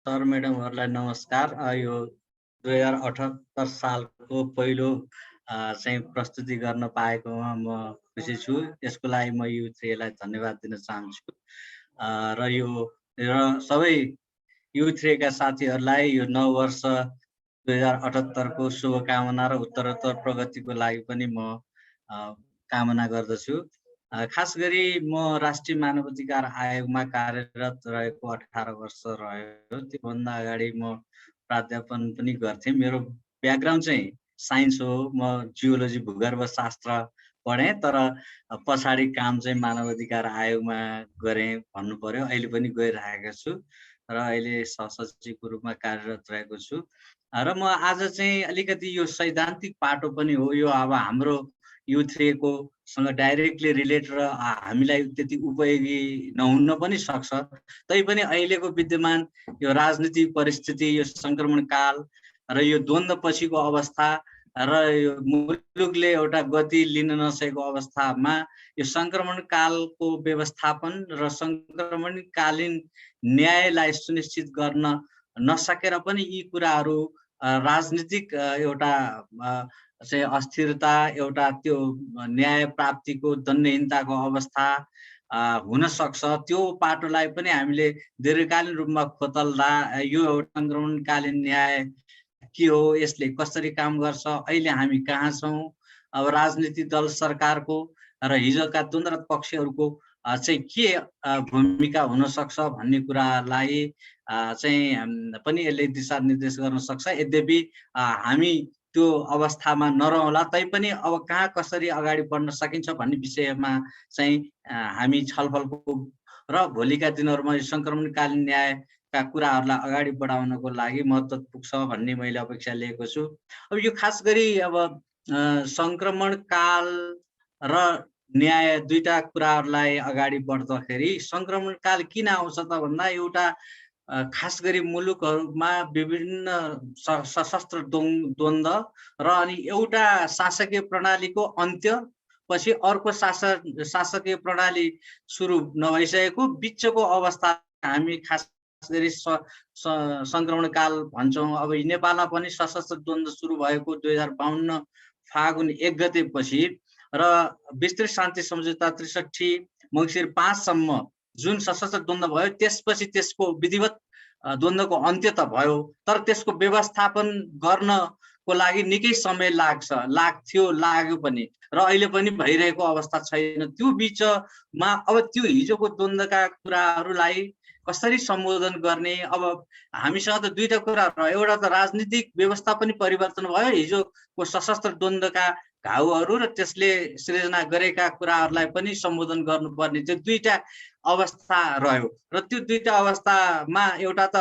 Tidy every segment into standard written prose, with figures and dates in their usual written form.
Sir म्याडमहरूलाई नमस्कार। यो 2078 सालको पहिलो चाहिँ प्रस्तुति गर्न पाएकोमा म खुसी छु। यसको लागि म U3लाई धन्यवाद दिन चाहन्छु। र सबै U3का साथीहरूलाई यो नव वर्ष 2078 को शुभकामना र उत्तरोत्तर प्रगतिको लागि पनि म कामना गर्दछु। खास गरी म राष्ट्रिय मानवाधिकार आयोगमा कार्यरत रहेको 18 वर्ष रह्यो। त्योभन्दा अगाडि म प्राध्यापन पनि गर्थेँ। मेरो ब्याकग्राउन्ड चाहिँ साइन्स हो। म जियोलोजी भूगर्भशास्त्र पढेँ, तर पछाडि काम चाहिँ मानवाधिकार आयोगमा गरेँ भन्नु पर्यो। अहिले पनि गइरहेको छु र अहिले सहसचिवको रूपमा कार्यरत रहेको छु। र म आज चाहिँ अलिकति यो सैद्धान्तिक पाटो पनि हो। यो अब हाम्रो U3को सँग डाइरेक्टली रिलेट र हामीलाई त्यति उपयोगी नहुन पनि सक्छ। तैपनि अहिलेको विद्यमान यो राजनीतिक परिस्थिति, यो सङ्क्रमण काल र यो द्वन्द्व पछिको अवस्था र यो मुलुकले एउटा गति लिन नसकेको अवस्थामा यो सङ्क्रमण कालको व्यवस्थापन र सङ्क्रमणकालीन न्यायलाई सुनिश्चित गर्न नसकेर पनि यी कुराहरू राजनीतिक एउटा चाहिँ अस्थिरता, एउटा त्यो न्याय प्राप्तिको दण्डहीनताको अवस्था हुन सक्छ। त्यो पाटोलाई पनि हामीले दीर्घकालीन रूपमा खोतल्दा यो एउटा सङ्क्रमणकालीन न्याय के हो, यसले कसरी काम गर्छ, अहिले हामी कहाँ छौँ, अब राजनीतिक दल सरकारको र हिजोका द्वन्द्वरत पक्षहरूको चाहिँ के भूमिका हुन सक्छ भन्ने कुरालाई चाहिँ पनि यसले दिशानिर्देश गर्न सक्छ। यद्यपि हामी त्यो अवस्थामा नरहला, तैपनि अब कहाँ कसरी अगाडि बढ्न सकिन्छ भन्ने विषयमा चाहिँ हामी छलफलको र भोलिका दिनहरूमा यो सङ्क्रमणकालीन न्यायका कुराहरूलाई अगाडि बढाउनको लागि महत्त्व पुग्छ भन्ने मैले अपेक्षा लिएको छु। अब यो खास गरी अब सङ्क्रमण काल र न्याय दुईटा कुराहरूलाई अगाडि बढ्दाखेरि सङ्क्रमण काल किन आउँछ त भन्दा एउटा खास गरी मुलुकहरूमा विभिन्न सशस्त्र द्वन्द्व र अनि एउटा शासकीय प्रणालीको अन्त्य पछि अर्को शासकीय प्रणाली सुरु नभइसकेको बिचको अवस्था हामी खास गरी सङ्क्रमण काल भन्छौँ। अब नेपालमा पनि सशस्त्र द्वन्द्व सुरु भएको 2052 फागुन 1 गतेपछि र विस्तृत शान्ति सम्झौता 63 मङ्सिर 5 सम्म जुन सशस्त्र द्वन्द्व भयो, त्यसपछि त्यसको विधिवत द्वन्द्वको अन्त्य त भयो, तर त्यसको व्यवस्थापन गर्नको लागि निकै समय लाग्यो पनि र अहिले पनि भइरहेको अवस्था छैन। त्यो बिचमा अब त्यो हिजोको द्वन्द्वका कुराहरूलाई कसरी सम्बोधन गर्ने? अब हामीसँग त दुईटा कुरा रह्यो। एउटा त राजनीतिक व्यवस्था पनि परिवर्तन भयो, हिजोको सशस्त्र द्वन्द्वका घाउहरू र त्यसले सृजना गरेका कुराहरूलाई पनि सम्बोधन गर्नुपर्ने, त्यो दुईटा अवस्था रह्यो। र त्यो दुईटा अवस्थामा एउटा त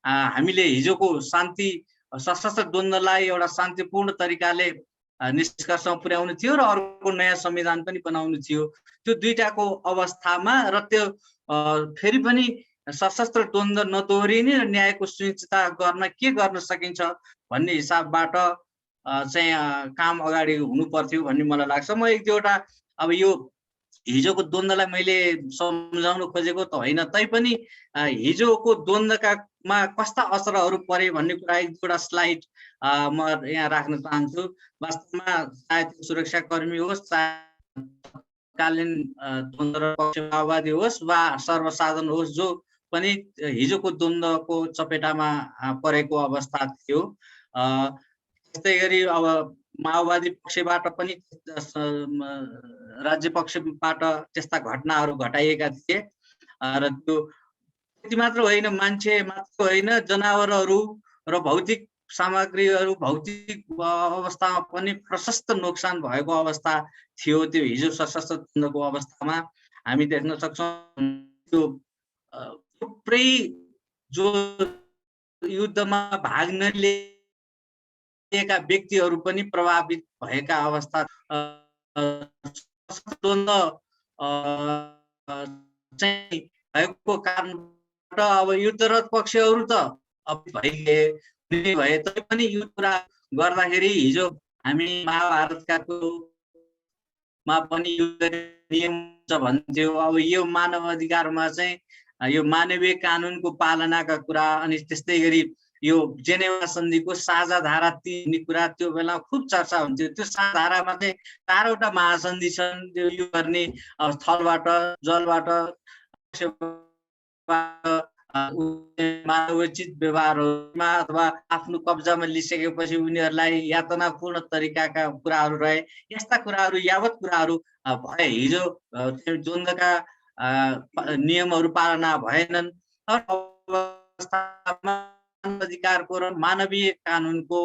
हामीले हिजोको शान्ति सशस्त्र द्वन्द्वलाई एउटा शान्तिपूर्ण तरिकाले निष्कर्षमा पुर्याउनु थियो र अर्को नयाँ संविधान पनि बनाउनु थियो। त्यो दुईटाको अवस्थामा र त्यो फेरि पनि सशस्त्र द्वन्द्व नदोहोरिने र न्यायको सुनिश्चितता गर्न के गर्न सकिन्छ भन्ने हिसाबबाट चाहिँ काम अगाडि हुनु पर्थ्यो भन्ने मलाई लाग्छ। म एक दुईवटा अब यो हिजोको द्वन्द्वलाई मैले सम्झाउन खोजेको त होइन, तैपनि हिजोको द्वन्द्वमा कस्ता असरहरू परे भन्ने कुरा एक दुईवटा स्लाइड म यहाँ राख्न चाहन्छु। वास्तवमा चाहे त्यो सुरक्षाकर्मी होस्, चाहे तत्कालीन द्वन्द्व माओवादी होस् वा सर्वसाधारण होस्, जो पनि हिजोको द्वन्द्वको चपेटामा परेको अवस्था थियो। त्यस्तै गरी अब माओवादी पक्षबाट पनि राज्य पक्षबाट त्यस्ता घटनाहरू घटाइएका थिए र त्यो त्यति मात्र होइन, मान्छे मात्र होइन, जनावरहरू र भौतिक सामग्रीहरू, भौतिक अवस्थामा पनि प्रशस्त नोक्सान भएको अवस्था थियो। त्यो हिजो सशस्त्र द्वन्द्वको अवस्थामा हामी देख्न सक्छौँ। त्यो थुप्रै जो युद्धमा भाग नलिएका व्यक्तिहरू पनि प्रभावित भएका अवस्था द्वन्द्व चाहिँ भएको कारणबाट अब युद्धरत पक्षहरू त अब भए तैपनि यो कुरा गर्दाखेरि हिजो हामी महाभारतकामा पनि युद्ध नियम भन्थ्यो। अब यो मानव अधिकारमा चाहिँ यो मानवीय कानुनको पालनाका कुरा अनि त्यस्तै गरी यो जेनेवा सन्धिको साझा धारा 3 कुरा त्यो बेला खूब चर्चा हुन्थ्यो। त्यो साझा धारामा चाहिँ 4वटा महासन्धि छन् यो गर्ने स्थलबाट, जलबाट, मानवोचित व्यवहारमा अथवा आफ्नो कब्जामा लिइसकेपछि उनीहरूलाई यातनापूर्ण तरिकाका कुराहरू रहे। यस्ता कुराहरू यावत कुराहरू भए हिजो द्वन्द्वका नियमहरू पालना भएनन्। अधिकारको र मानवीय कानुनको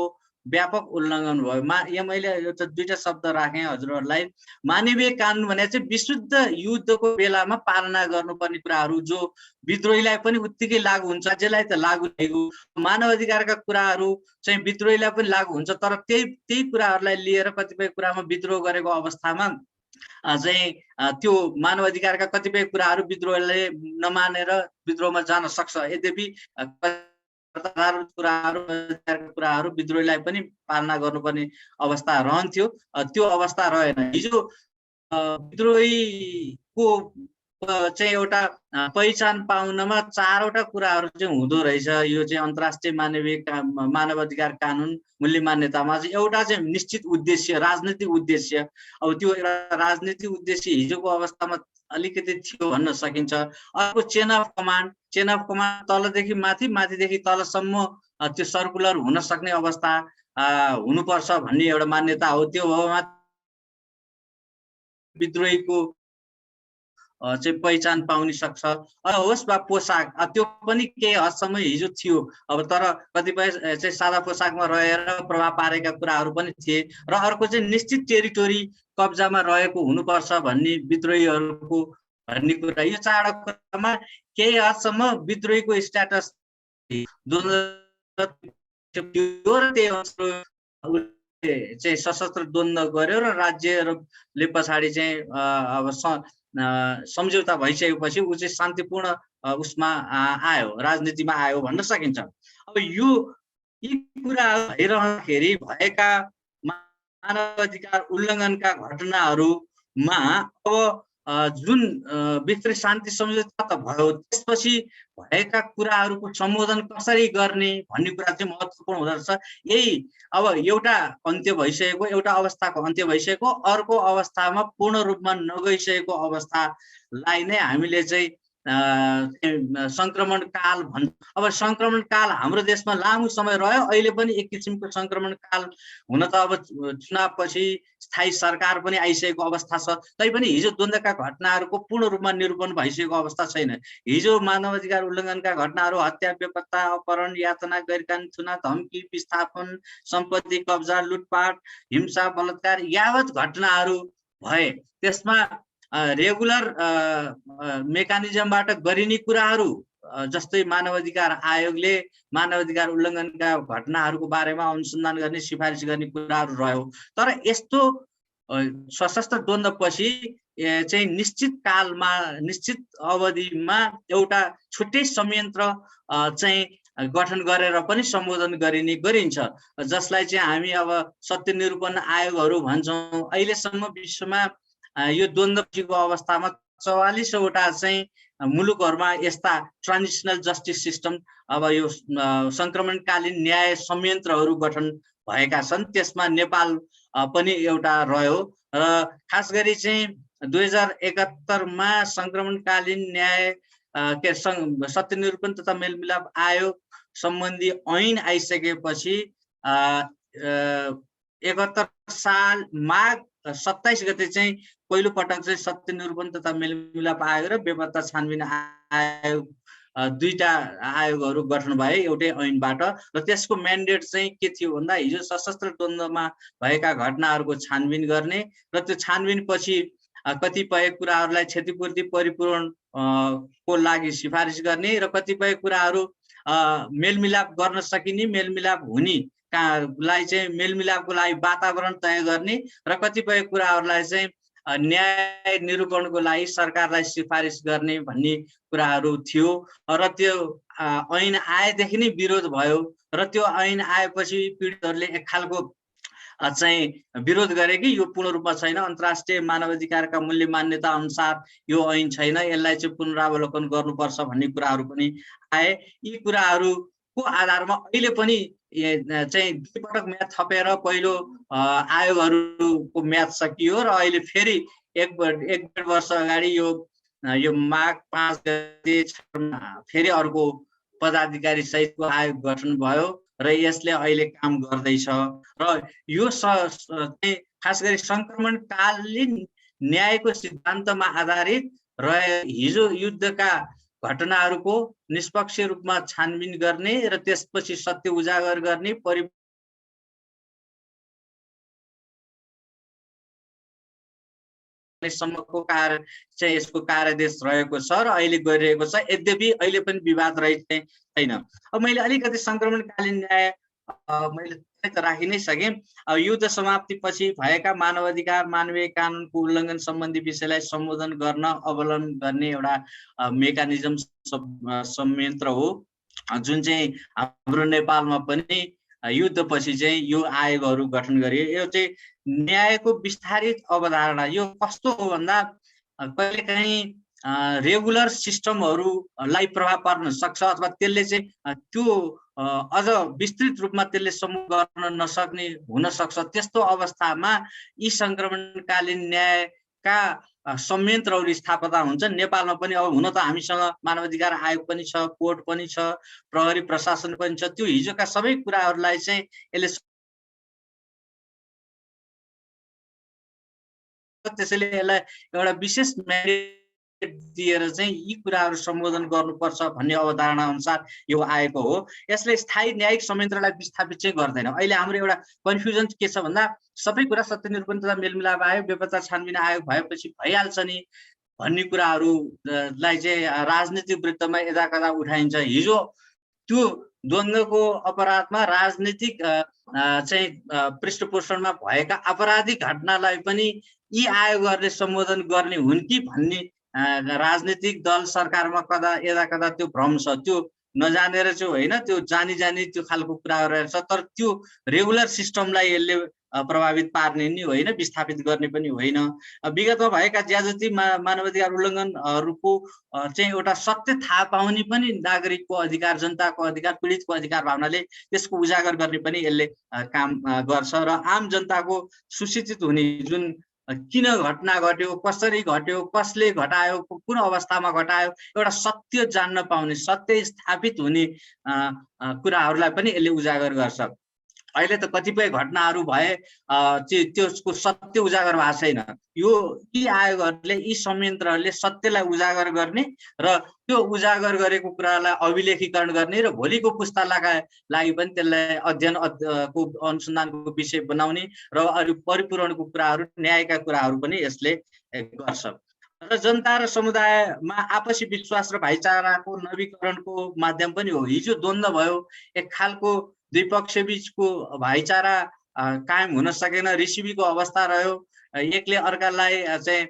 व्यापक उल्लङ्घन भयो। यहाँ मैले एउटा 2टा शब्द राखेँ हजुरहरूलाई। मानवीय कानुन भने चाहिँ विशुद्ध युद्धको बेलामा पालना गर्नुपर्ने कुराहरू जो विद्रोहीलाई पनि उत्तिकै लागू हुन्छ, राज्यलाई त लागू भएको। मानव अधिकारका कुराहरू चाहिँ विद्रोहीलाई पनि लागू हुन्छ, तर त्यही कुराहरूलाई लिएर कतिपय कुरामा विद्रोह गरेको अवस्थामा चाहिँ त्यो मानव अधिकारका कतिपय कुराहरू विद्रोहले नमानेर विद्रोहमा जान सक्छ। यद्यपि कुराहरू विद्रोहीलाई पनि पालना गर्नुपर्ने अवस्था रहन्थ्यो, त्यो अवस्था रहेन। हिजो विद्रोहीको चाहिँ एउटा पहिचान पाउनमा 4वटा कुराहरू चाहिँ हुँदो रहेछ। यो चाहिँ अन्तर्राष्ट्रिय मानवाधिकार कानुन मूल्य मान्यतामा चाहिँ एउटा चाहिँ निश्चित उद्देश्य, राजनीतिक उद्देश्य। अब त्यो एउटा राजनीतिक उद्देश्य हिजोको अवस्थामा अलिकति थियो भन्न सकिन्छ। अर्को चेन अफ कमान्ड तलदेखि माथि, माथिदेखि तलसम्म त्यो सर्कुलर हुन सक्ने अवस्था हुनुपर्छ भन्ने एउटा मान्यता हो। त्यो हो विद्रोहीको चाहिँ पहिचान पाउन सक्छ। होस् वा पोसाक, त्यो पनि केही हदसम्म हिजो थियो। अब तर कतिपय चाहिँ सादा पोसाकमा रहेर प्रभाव पारेका कुराहरू पनि थिए। र अर्को चाहिँ निश्चित टेरिटोरी कब्जामा रहेको हुनुपर्छ भन्ने विद्रोहीहरूको भन्ने कुरा। यो 4वटा कुरामा केही हदसम्म विद्रोहीको स्ट्याटस चाहिँ सशस्त्र द्वन्द्व गर्यो र राज्यले पछाडि चाहिँ अब सम्झौता भइसकेपछि ऊ चाहिँ शान्तिपूर्ण उसमा आयो, राजनीतिमा आयो भन्न सकिन्छ। अब यी कुराहरू भइरहँदाखेरि भएका मानव अधिकार उल्लङ्घनका घटनाहरूमा अब जुन विस्तृत शान्ति सम्झौता त भयो, त्यसपछि भएका कुराहरूको सम्बोधन कसरी गर्ने भन्ने कुरा चाहिँ महत्त्वपूर्ण हुँदो रहेछ। यही अब एउटा अन्त्य भइसकेको, एउटा अवस्थाको अन्त्य भइसकेको, अर्को अवस्थामा पूर्ण रूपमा नगइसकेको अवस्थालाई नै हामीले चाहिँ संक्रमण काल भन्छ। अब संक्रमण काल हाम्रो देशमा लामो समय रह्यो, अहिले पनि एक किसिमको संक्रमण काल हुन त अब चुनावपछि स्थायी सरकार पनि आइसकेको अवस्था छ। तैपनि हिजो द्वन्द्वका घटनाहरूको पूर्ण रूपमा निरूपण भइसकेको अवस्था छैन। हिजो मानव अधिकार उल्लङ्घनका घटनाहरू हत्या, बेपत्ता, अपहरण, यातना, गैरकानुनी थुना, धम्की, विस्थापन, सम्पत्ति कब्जा, लुटपाट, हिंसा, बलात्कार यावत घटनाहरू भए त्यसमा रेगुलर मेकानिजमबाट गरिने कुराहरू जस्तै मानव अधिकार आयोगले मानव अधिकार उल्लङ्घनका घटनाहरूको बारेमा अनुसन्धान गर्ने, सिफारिस गर्ने कुराहरू रह्यो। तर यस्तो सशस्त्र द्वन्द्वपछि चाहिँ निश्चित कालमा, निश्चित अवधिमा एउटा छुट्टै संयन्त्र चाहिँ गठन गरेर पनि सम्बोधन गरिन्छ, जसलाई चाहिँ हामी अब सत्य निरूपण आयोगहरू भन्छौँ। अहिलेसम्म विश्वमा यो द्वन्द्वपछिको अवस्थामा 44वटा चाहिँ मुलुकहरूमा यस्ता ट्रान्जिसनल जस्टिस सिस्टम, अब यो संक्रमणकालीन न्याय संयन्त्रहरू गठन भएका छन्। त्यसमा नेपाल पनि एउटा रह्यो र खास गरी चाहिँ 2071मा संक्रमणकालीन न्याय सत्य निरूपण तथा मेलमिलाप आयोग सम्बन्धी ऐन आइसकेपछि 71 साल माघ 27 गते चाहिँ पहिलो पटक चाहिँ सत्य निरूपण तथा मेलमिलाप आयोग र बेपत्ता छानबिन आयोग 2टा आयोगहरू गठन भए एउटै ऐनबाट। र त्यसको म्यान्डेट चाहिँ के थियो भन्दा हिजो सशस्त्र द्वन्द्वमा भएका घटनाहरूको छानबिन गर्ने र त्यो छानबिन पछि कतिपय कुराहरूलाई क्षतिपूर्ति परिपूरण को लागि सिफारिस गर्ने र कतिपय कुराहरू मेलमिलाप गर्न सकिने, मेलमिलाप हुने लाई चाहिँ मेलमिलापको लागि वातावरण तय गर्ने र कतिपय कुराहरूलाई चाहिँ न्याय निरूपणको लागि सरकारलाई सिफारिस गर्ने भन्ने कुराहरू थियो। र त्यो ऐन आएदेखि नै विरोध भयो र त्यो ऐन आएपछि पीडितहरूले एक खालको चाहिँ विरोध गरे कि यो पूर्ण रूपमा छैन, अन्तर्राष्ट्रिय मानवाधिकारका मूल्य मान्यता अनुसार यो ऐन छैन, यसलाई चाहिँ पुनरावलोकन गर्नुपर्छ भन्ने कुराहरू पनि आए। यी कुराहरूको आधारमा अहिले पनि चाहिँ दुईपटक म्याद थपेर पहिलो आयोगहरूको म्याद सकियो र अहिले फेरि एक डेढ वर्ष अगाडि यो माघ 5 गते फेरि अर्को पदाधिकारी सहितको आयोग गठन भयो र यसले अहिले काम गर्दैछ। र यो खास गरी संक्रमणकालीन न्यायको सिद्धान्तमा आधारित रहे हिजो युद्धका घटनाहरूको निष्पक्ष रूपमा छानबिन गर्ने र त्यसपछि सत्य उजागर गर्ने सम्मको कार्य चाहिँ यसको कार्यदेश रहेको छ र अहिले गरिरहेको छ। यद्यपि अहिले पनि विवाद रहित छैन। अब मैले अलिकति संक्रमणकालीन न्याय मैले त राखि नै सकेँ। अब युद्ध समाप्तिपछि भएका मानवाधिकार मानवीय कानुनको उल्लङ्घन सम्बन्धी विषयलाई सम्बोधन गर्न अवलम्बन गर्ने एउटा मेकानिजम संयन्त्र हो, जुन चाहिँ हाम्रो नेपालमा पनि युद्धपछि चाहिँ यो आयोगहरू गठन गरियो। यो चाहिँ न्यायको विस्तारित अवधारणा। यो कस्तो हो भन्दा कहिलेकाहीँ रेगुलर सिस्टमहरूलाई प्रभाव पार्न सक्छ अथवा त्यसले चाहिँ त्यो अझ विस्तृत रूपमा त्यसले समूह गर्न नसक्ने हुन सक्छ। त्यस्तो अवस्थामा यी संक्रमणकालीन न्यायका संयन्त्रहरू स्थापना हुन्छन्। नेपालमा पनि अब हुन त हामीसँग मानवाधिकार आयोग पनि छ, कोर्ट पनि छ, प्रहरी प्रशासन पनि छ। त्यो हिजोका सबै कुराहरूलाई चाहिँ यसले त्यसैले यसलाई एउटा विशेष म्यान्डेट दिएर चाहिँ यी कुराहरू सम्बोधन गर्नुपर्छ भन्ने अवधारणा अनुसार यो आएको हो। यसले स्थायी न्यायिक संयन्त्रलाई विस्थापित चाहिँ गर्दैन। अहिले हाम्रो एउटा कन्फ्युजन के छ भन्दा सबै कुरा सत्य निरूपण तथा मेलमिलाप आयोग, बेपत्ता छानबिन आयोग भएपछि भइहाल्छ नि भन्ने कुराहरूलाई चाहिँ राजनीतिक वृत्तमा यदाकदा उठाइन्छ। हिजो त्यो द्वन्द्वको अपराधमा राजनीतिक चाहिँ पृष्ठपोषणमा भएका आपराधिक घटनालाई पनि यी आयोगहरूले सम्बोधन गर्ने हुन् कि भन्ने राजनीतिक दल सरकारमा यदाकदा त्यो भ्रम छ। त्यो नजानेर चाहिँ होइन, त्यो जानी त्यो खालको कुराहरू रहेछ। तर त्यो रेगुलर सिस्टमलाई यसले प्रभावित पार्ने नि होइन, विस्थापित गर्ने पनि होइन। विगतमा भएका ज्याजती मानवाधिकार उल्लङ्घनहरूको चाहिँ एउटा सत्य थाहा पाउने पनि नागरिकको अधिकार, जनताको अधिकार, पीडितको अधिकार भावनाले त्यसको उजागर गर्ने पनि यसले काम गर्छ। र आम जनताको सुसूचित हुने, जुन किन घटना घट्यो, कसरी घट्यो, कसले घटायो, कुन अवस्थामा घटायो, एउटा सत्य जान्न पाउने, सत्य स्थापित हुने कुराहरूलाई पनि यसले उजागर गर्छ। अहिले त कतिपय घटनाहरू भए त्यसको सत्य उजागर भएको छैन। यी आयोगहरूले, यी संयन्त्रहरूले सत्यलाई उजागर गर्ने र त्यो उजागर गरेको कुरालाई अभिलेखीकरण गर्ने र भोलिको पुस्ताका लागि पनि त्यसलाई अध्ययनको अनुसन्धानको विषय बनाउने र अरू परिपूरणको कुराहरू, न्यायका कुराहरू पनि यसले गर्छ। र जनता र समुदायमा आपसी विश्वास र भाइचाराको नवीकरणको माध्यम पनि हो। हिजो द्वन्द्व भयो, एक खालको द्विपक्ष बीचको भाइचारा कायम हुन सकेन, रिसिभीको अवस्था रह्यो, एकले अर्कालाई चाहिँ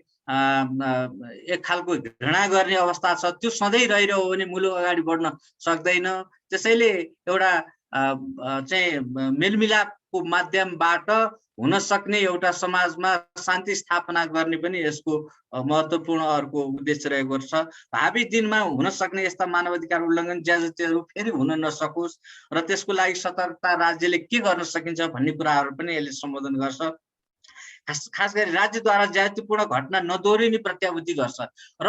एक खालको घृणा गर्ने अवस्था छ। त्यो सधैँ रहिरह्यो भने मुलुक अगाडि बढ्न सक्दैन। त्यसैले एउटा चाहिँ मेलमिलापको माध्यमबाट हुन सक्ने एउटा समाजमा शान्ति स्थापना गर्ने पनि यसको महत्त्वपूर्ण अर्को उद्देश्य रहेको छ। भावी दिनमा हुन सक्ने यस्ता मानवाधिकार उल्लङ्घन ज्याजतीहरू फेरि हुन नसकोस् र त्यसको लागि सतर्कता राज्यले के गर्न सकिन्छ भन्ने कुराहरू पनि यसले सम्बोधन गर्छ। खास गरी राज्यद्वारा ज्याजतीपूर्ण घटना नदोहोरिने प्रत्याभूति गर्छ र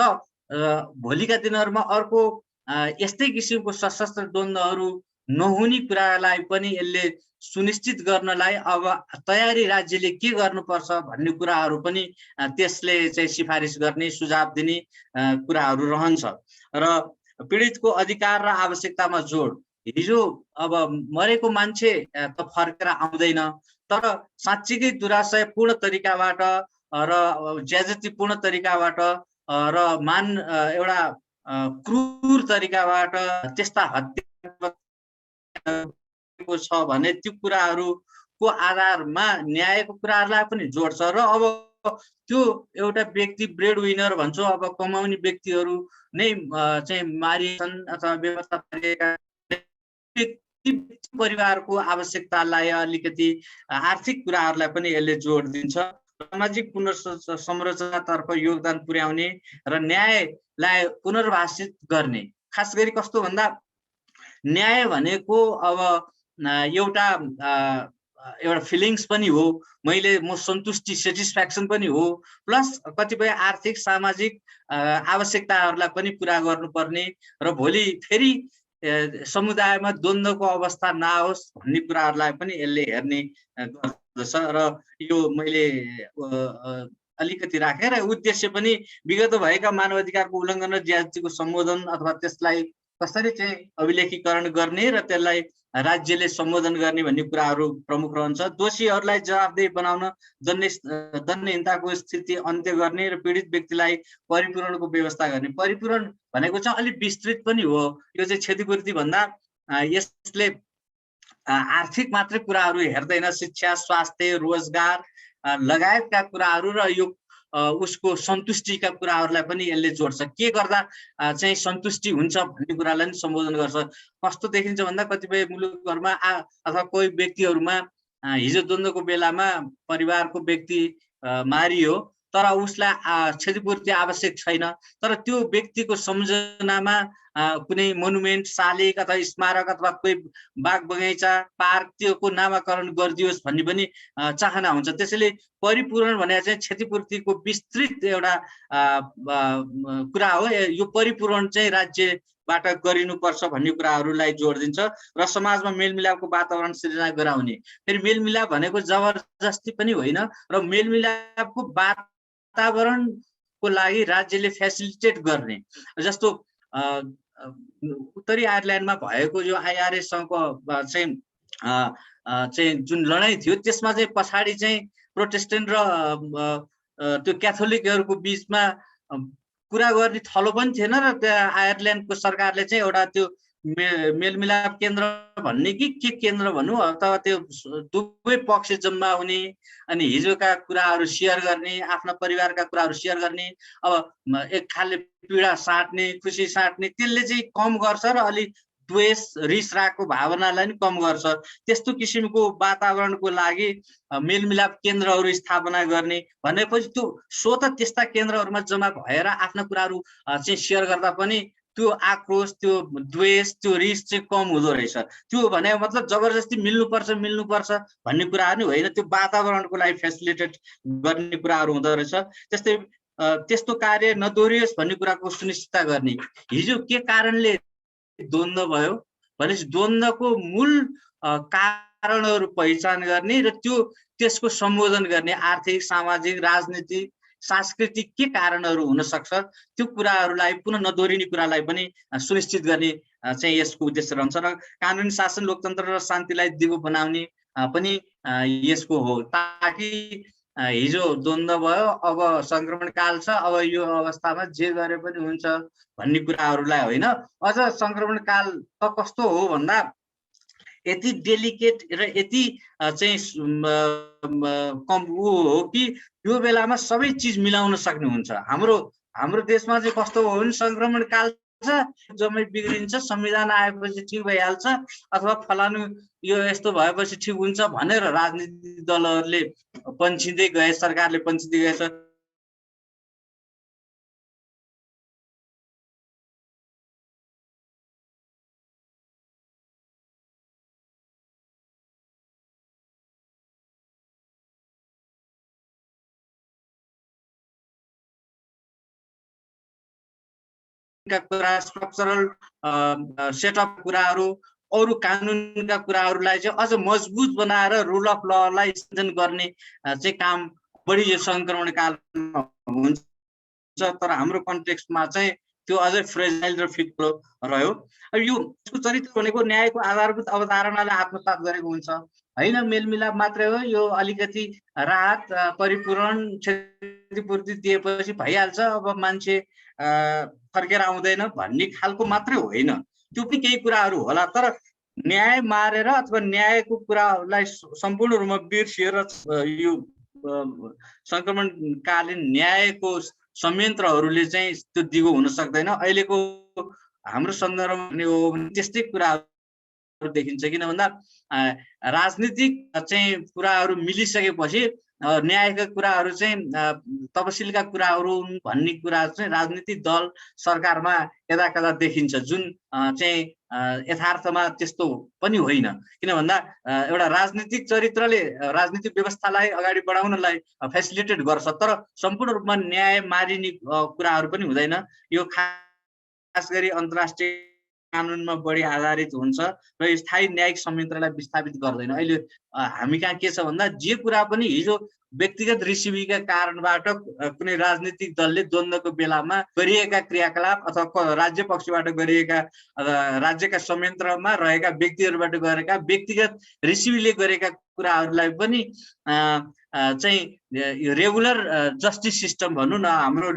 भोलिका दिनहरूमा अर्को यस्तै किसिमको सशस्त्र द्वन्द्वहरू नहुने कुरालाई पनि यसले सुनिश्चित गर्नलाई अब तयारी राज्यले के गर्नुपर्छ भन्ने कुराहरू पनि त्यसले चाहिँ सिफारिस गर्ने, सुझाव दिने कुराहरू रहन्छ। र पीडितको अधिकार र आवश्यकतामा जोड। हिजो अब मरेको मान्छे त फर्केर आउँदैन, तर साँच्चीकै दुराशयपूर्ण तरिकाबाट र ज्याजतीपूर्ण तरिकाबाट र एउटा क्रूर तरिकाबाट त्यस्ता हत्या छ भने त्यो कुराहरूको आधारमा न्यायको कुराहरूलाई पनि जोड्छ। र अब त्यो एउटा व्यक्ति ब्रेड विनर भन्छौँ, अब कमाउने व्यक्तिहरू नै चाहिँ मारिएछन् अथवा बेपत्ता पारिएका परिवारको आवश्यकतालाई अलिकति आर्थिक कुराहरूलाई पनि यसले जोड दिन्छ। सामाजिक पुनर्संरचनातर्फ योगदान पुर्याउने र न्यायलाई पुनर्भाषित गर्ने। खास गरी कस्तो भन्दा न्याय भनेको अब एउटा फिलिङ्स पनि हो, म सन्तुष्टि सेटिस्फ्याक्सन पनि हो, प्लस कतिपय आर्थिक सामाजिक आवश्यकताहरूलाई पनि पुरा गर्नुपर्ने र भोलि फेरि समुदायमा द्वन्द्वको अवस्था नआओस् भन्ने कुराहरूलाई पनि यसले हेर्ने गर्दछ। र यो मैले अलिकति राखेँ र उद्देश्य पनि विगत भएका मानवाधिकारको उल्लङ्घन र ज्यादतीको सम्बोधन अथवा त्यसलाई कसरी चाहिँ अभिलेखीकरण गर्ने र त्यसलाई राज्यले सम्बोधन गर्ने भन्ने कुराहरू प्रमुख रहन्छ। दोषीहरूलाई जवाफदेही बनाउन, दण्डहीनताको स्थिति अन्त्य गर्ने र पीडित व्यक्तिलाई परिपूरणको व्यवस्था गर्ने। परिपूरण भनेको चाहिँ अलिक विस्तृत पनि हो। यो चाहिँ क्षतिपूर्ति भन्दा यसले आर्थिक मात्रै कुराहरू हेर्दैन, शिक्षा, स्वास्थ्य, रोजगार लगायतका कुराहरू र यो उसको सन्तुष्टिका कुराहरूलाई पनि यसले जोड्छ। के गर्दा चाहिँ सन्तुष्टि हुन्छ भन्ने कुरालाई पनि सम्बोधन गर्छ। कस्तो देखिन्छ भन्दा कतिपय मुलुकहरूमा अथवा कोही व्यक्तिहरूमा हिजो द्वन्द्वको बेलामा परिवारको व्यक्ति मारियो तर उसलाई क्षतिपूर्ति आवश्यक छैन, तर त्यो व्यक्तिको सम्झनामा कुनै मोनुमेन्ट, शालिग अथवा स्मारक अथवा कोही बाग बगैँचा, पार्क त्योको नामाकरण गरिदियोस् भन्ने पनि चाहना हुन्छ। त्यसैले परिपूरण भनेर चाहिँ क्षतिपूर्तिको विस्तृत एउटा कुरा हो। यो परिपूरण चाहिँ राज्यबाट गरिनुपर्छ भन्ने कुराहरूलाई जोड दिन्छ र समाजमा मेलमिलापको वातावरण सृजना गराउने। फेरि मेलमिलाप भनेको जबरजस्ती पनि होइन र मेलमिलापको वातावरणको लागि राज्यले फेसिलिटेट गर्ने। जस्तो उत्तरी आयरल्यान्डमा भएको जो आइआरएसँगको चाहिँ जुन लडाइँ थियो त्यसमा चाहिँ पछाडि चाहिँ प्रोटेस्टेन्ट र त्यो क्याथोलिकहरूको बिचमा कुरा गर्ने थलो पनि थिएन र त्यहाँ आयरल्यान्डको सरकारले चाहिँ एउटा त्यो मेलमिलाप केन्द्र भन्ने कि के केन्द्र भनौँ अथवा त्यो दुवै पक्ष जम्मा हुने अनि हिजोका कुराहरू सेयर गर्ने, आफ्ना परिवारका कुराहरू सेयर गर्ने, अब एक खालले पीडा साट्ने, खुसी साट्ने, त्यसले चाहिँ कम गर्छ र अलि द्वेष, रिस रागको भावनालाई पनि कम गर्छ। त्यस्तो किसिमको वातावरणको लागि मेलमिलाप केन्द्रहरू स्थापना गर्ने भनेपछि त्यो स्वत त्यस्ता केन्द्रहरूमा जम्मा भएर आफ्ना कुराहरू चाहिँ सेयर गर्दा पनि त्यो आक्रोश, त्यो द्वेष, त्यो रिस चाहिँ कम हुँदो रहेछ। त्यो भने मतलब जबरजस्ती मिल्नुपर्छ भन्ने कुराहरू नै होइन, त्यो वातावरणको लागि फेसिलिटेट गर्ने कुराहरू हुँदो रहेछ। त्यस्तै त्यस्तो कार्य नदोहोरियोस् भन्ने कुराको सुनिश्चितता गर्ने। हिजो के कारणले द्वन्द्व भयो भनेपछि द्वन्द्वको मूल कारणहरू पहिचान गर्ने र त्यसको सम्बोधन गर्ने। आर्थिक, सामाजिक, राजनीतिक, सांस्कृतिक के कारणहरू हुन सक्छ त्यो कुराहरूलाई पुनः नदोहोरिने कुरालाई पनि सुनिश्चित गर्ने चाहिँ यसको उद्देश्य रहन्छ। र कानुनी शासन, लोकतन्त्र र शान्तिलाई दिगो बनाउने पनि यसको हो, ताकि हिजो द्वन्द्व भयो, अब संक्रमण काल छ, अब यो अवस्थामा जे गरे पनि हुन्छ भन्ने कुराहरूलाई होइन। अझ संक्रमण काल त कस्तो हो भन्दा यति डेलिकेट र यति चाहिँ कम हो कि यो बेलामा सबै चिज मिलाउन सक्ने हुन्छ। हाम्रो देशमा चाहिँ कस्तो हो भने संक्रमण काल छ, जम्मै बिग्रिन्छ, संविधान आएपछि ठिक भइहाल्छ अथवा फलानु यो यस्तो भएपछि ठिक हुन्छ भनेर राजनीतिक दलहरूले पन्छिँदै गए, सरकारले पन्छिँदै गएछ। कुरा, स्ट्रक्चरल सेटअप कुराहरू, अरू कानुनका कुराहरूलाई चाहिँ अझ मजबुत बनाएर रुल अफ ललाई सञ्चालन गर्ने चाहिँ काम बढी यो संक्रमण कालमा हुन्छ। तर हाम्रो कन्टेक्स्टमा चाहिँ त्यो अझै फ्रेजाइल र फिक्लो रह्यो। अब यसको चरित्र भनेको न्यायको आधारभूत अवधारणालाई आत्मसात गरेको हुन्छ होइन। मेलमिलाप मात्रै हो, यो अलिकति राहत, परिपूरण, क्षतिपूर्ति दिएपछि भइहाल्छ, अब मान्छे फर्केर आउँदैन भन्ने खालको मात्रै होइन, त्यो पनि केही कुराहरू होला। तर न्याय मारेर अथवा न्यायको कुरालाई सम्पूर्ण रूपमा बिर्सिएर यो संक्रमणकालीन न्यायको संयन्त्रहरूले चाहिँ त्यो दिगो हुन सक्दैन। अहिलेको हाम्रो सन्दर्भमा हो भने त्यस्तै कुराहरू देखिन्छ। किन भन्दा राजनीतिक चाहिँ कुराहरू मिलिसकेपछि न्यायका कुराहरू चाहिँ तपसिलका कुराहरू भन्ने कुरा चाहिँ राजनीतिक दल सरकारमा यदा कदा देखिन्छ, जुन चाहिँ यथार्थमा त्यस्तो पनि होइन। किन भन्दा एउटा राजनीतिक चरित्रले राजनीतिक व्यवस्थालाई अगाडि बढाउनलाई फेसिलिटेट गर्छ, तर सम्पूर्ण रूपमा न्याय मारिने कुराहरू पनि हुँदैन। यो खास गरी अन्तर्राष्ट्रिय कानुनमा बढी आधारित हुन्छ र स्थायी न्यायिक संयन्त्रलाई विस्थापित गर्दैन। अहिले हामी कहाँ के छ भन्दा जे कुरा पनि हिजो व्यक्तिगत रिसिभीका कारणबाट कुनै राजनीतिक दलले द्वन्द्वको बेलामा गरिएका क्रियाकलाप अथवा राज्य पक्षबाट गरिएका राज्यका संयन्त्रमा रहेका व्यक्तिहरूबाट गरेका व्यक्तिगत रिसिभीले गरेका कुराहरूलाई पनि चाहिँ रेगुलर जस्टिस सिस्टम भनौँ न, हाम्रो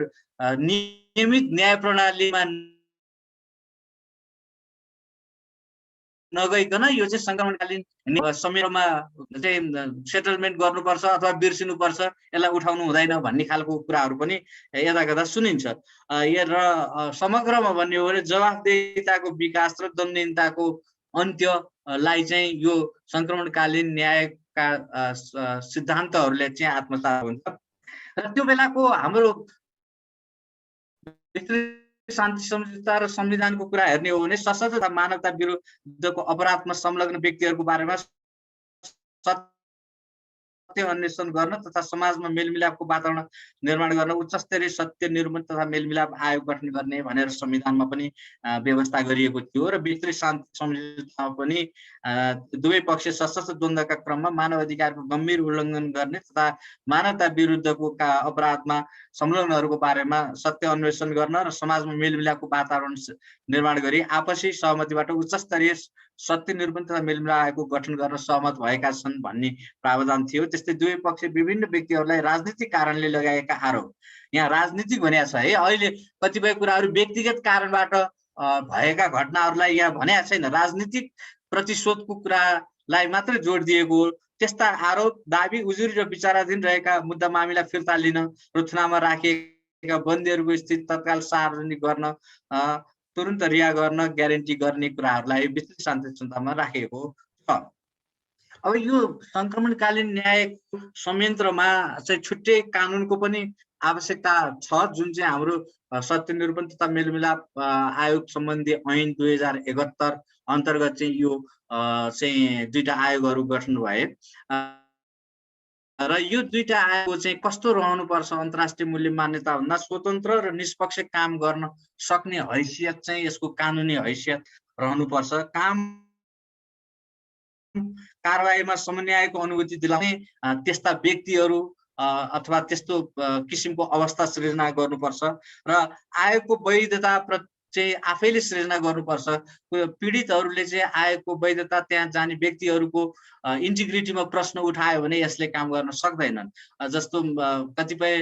नियमित न्याय प्रणालीमा नगइकन यो चाहिँ संक्रमणकालीन समयमा चाहिँ सेटलमेन्ट गर्नुपर्छ अथवा बिर्सिनुपर्छ, यसलाई उठाउनु हुँदैन भन्ने खालको कुराहरू पनि यदा कदा सुनिन्छ। र समग्रमा भन्ने हो भने जवाफदेहिताको विकास र दण्डहीनताको अन्त्यलाई चाहिँ यो संक्रमणकालीन न्यायका सिद्धान्तहरूले चाहिँ आत्मसात हुन्छ। र त्यो बेलाको हाम्रो शान्ति सम्झौता र संविधानको कुरा हेर्ने हो भने सशस्त्र तथा मानवता विरुद्धको अपराधमा संलग्न व्यक्तिहरूको बारेमा सत्य अन्वेषण गर्न तथा समाजमा मेलमिलापको वातावरण निर्माण गर्न उच्च स्तरीय सत्य निरूपण तथा मेलमिलाप आयोग गठन गर्ने भनेर संविधानमा पनि व्यवस्था गरिएको थियो। र विस्तृत शान्ति सम्झौतामा पनि दुवै पक्ष सशस्त्र द्वन्द्वका क्रममा मानव अधिकारको गम्भीर उल्लङ्घन गर्ने तथा मानवता विरुद्धको अपराधमा संलग्नहरूको बारेमा सत्य अन्वेषण गर्न र समाजमा मेलमिलापको वातावरण निर्माण गरी आपसी सहमतिबाट उच्च स्तरीय सत्य निरूपण तथा मेलमिलाप आयोगको गठन गर्न सहमत भएका छन् भन्ने प्रावधान थियो। त्यस्तै दुवै पक्ष विभिन्न व्यक्तिहरूलाई राजनीतिक कारणले लगाएका आरोप, यहाँ राजनीतिक भनेको छ है, अहिले कतिपय कुराहरू व्यक्तिगत कारणबाट भएका घटनाहरूलाई यहाँ भनेको छैन, राजनीतिक प्रतिशोधको कुरालाई मात्रै जोड दिएको हो। त्यस्ता आरोप, दाबी, उजुरी र विचाराधीन रहेका मुद्दा मामिला फिर्ता लिन र थुनामा राखिएका बन्दीहरूको स्थिति तत्काल सार्वजनिक गर्न, तुरुन्त रिहा गर्न ग्यारेन्टी गर्ने कुराहरूलाई विस्तृत शान्ति सम्झौतामा राखिएको छ। अब यो संक्रमणकालीन न्याय संयन्त्रमा चाहिँ छुट्टै कानुनको पनि आवश्यकता छ, जुन चाहिँ हाम्रो सत्य निरूपण तथा मेलमिलाप आयोग सम्बन्धी ऐन 2071 अन्तर्गत चाहिँ यो चाहिँ दुईटा आयोगहरू गठन भए। र यो दुईटा आयोग चाहिँ कस्तो रहनुपर्छ, अन्तर्राष्ट्रिय मूल्य मान्यता भन्दा स्वतन्त्र र निष्पक्ष काम गर्न सक्ने हैसियत चाहिँ यसको कानुनी हैसियत रहनुपर्छ। कारबाहीमा समन्वयको अनुभूति दिलाउने त्यस्ता व्यक्तिहरू अथवा त्यस्तो किसिमको अवस्था सृजना गर्नुपर्छ र आयोगको वैधता चाहिँ आफैले सृजना गर्नुपर्छ। पीडितहरूले चाहिँ आयोगको वैधता, त्यहाँ जाने व्यक्तिहरूको इन्टिग्रिटीमा प्रश्न उठायो भने यसले काम गर्न सक्दैनन्। जस्तो कतिपय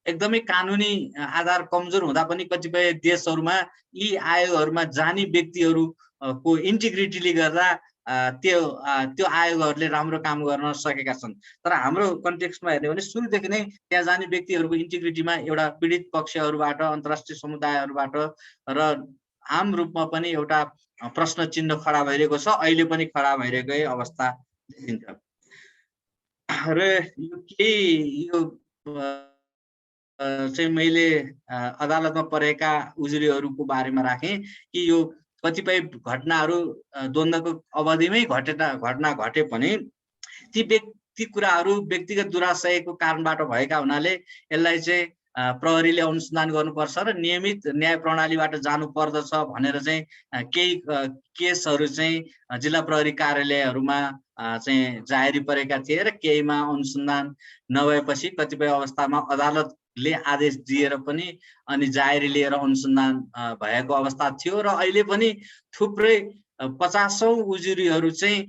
एकदमै कानुनी आधार कमजोर हुँदा पनि कतिपय देशहरूमा यी आयोगहरूमा जाने व्यक्तिहरूको इन्टिग्रिटीले गर्दा त्यो आयोगहरूले राम्रो काम गर्न सकेका छन्। तर हाम्रो कन्टेक्स्टमा हेर्ने हो भने सुरुदेखि नै त्यहाँ जाने व्यक्तिहरूको इन्टिग्रिटीमा एउटा पीडित पक्षहरूबाट, अन्तर्राष्ट्रिय समुदायहरूबाट र आम रूपमा पनि एउटा प्रश्न चिन्ह खडा भइरहेको छ, अहिले पनि खडा भइरहेकै अवस्था देखिन्छ। र यो चाहिँ मैले अदालतमा परेका उजुरीहरूको बारेमा राखेँ कि यो कतिपय घटनाहरू द्वन्द्वको अवधिमै घटना घटे पनि ती कुराहरू व्यक्तिगत दुराशयको कारणबाट भएका हुनाले यसलाई चाहिँ प्रहरीले अनुसन्धान गर्नुपर्छ र नियमित न्याय प्रणालीबाट जानु पर्दछ भनेर चाहिँ केही केसहरू चाहिँ जिल्ला प्रहरी कार्यालयहरूमा चाहिँ जाहेरी परेका थिए र केहीमा अनुसन्धान नभएपछि कतिपय अवस्थामा अदालतले आदेश दिएर पनि अनि जाहेरी लिएर अनुसन्धान भएको अवस्था थियो। र अहिले पनि थुप्रै 50औं उजुरीहरू चाहिँ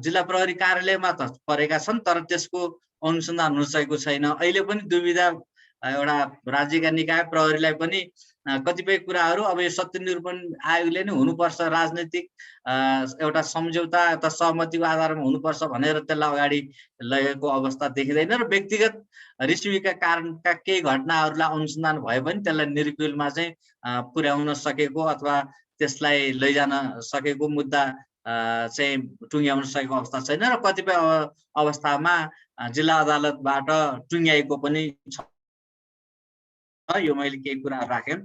जिल्ला प्रहरी कार्यालयमा त परेका छन्, तर त्यसको अनुसन्धान हुन सकेको छैन। अहिले पनि दुविधा एउटा राज्यका निकाय प्रहरीलाई पनि कतिपय कुराहरू अब यो सत्य निरूपण आयोगले नै हुनुपर्छ, राजनीतिक एउटा सम्झौता अथवा सहमतिको आधारमा हुनुपर्छ भनेर त्यसलाई अगाडि लगेको अवस्था देखिँदैन र व्यक्तिगत रिसिभीका कारणका केही घटनाहरूलाई अनुसन्धान भए पनि त्यसलाई निर्कुलमा चाहिँ पुर्याउन सकेको अथवा त्यसलाई लैजान सकेको मुद्दा चाहिँ टुङ्ग्याउन सकेको अवस्था छैन र कतिपय अवस्थामा जिल्ला अदालतबाट टुङ्ग्याएको पनि छ। यो मैले केही कुराहरू राखेँ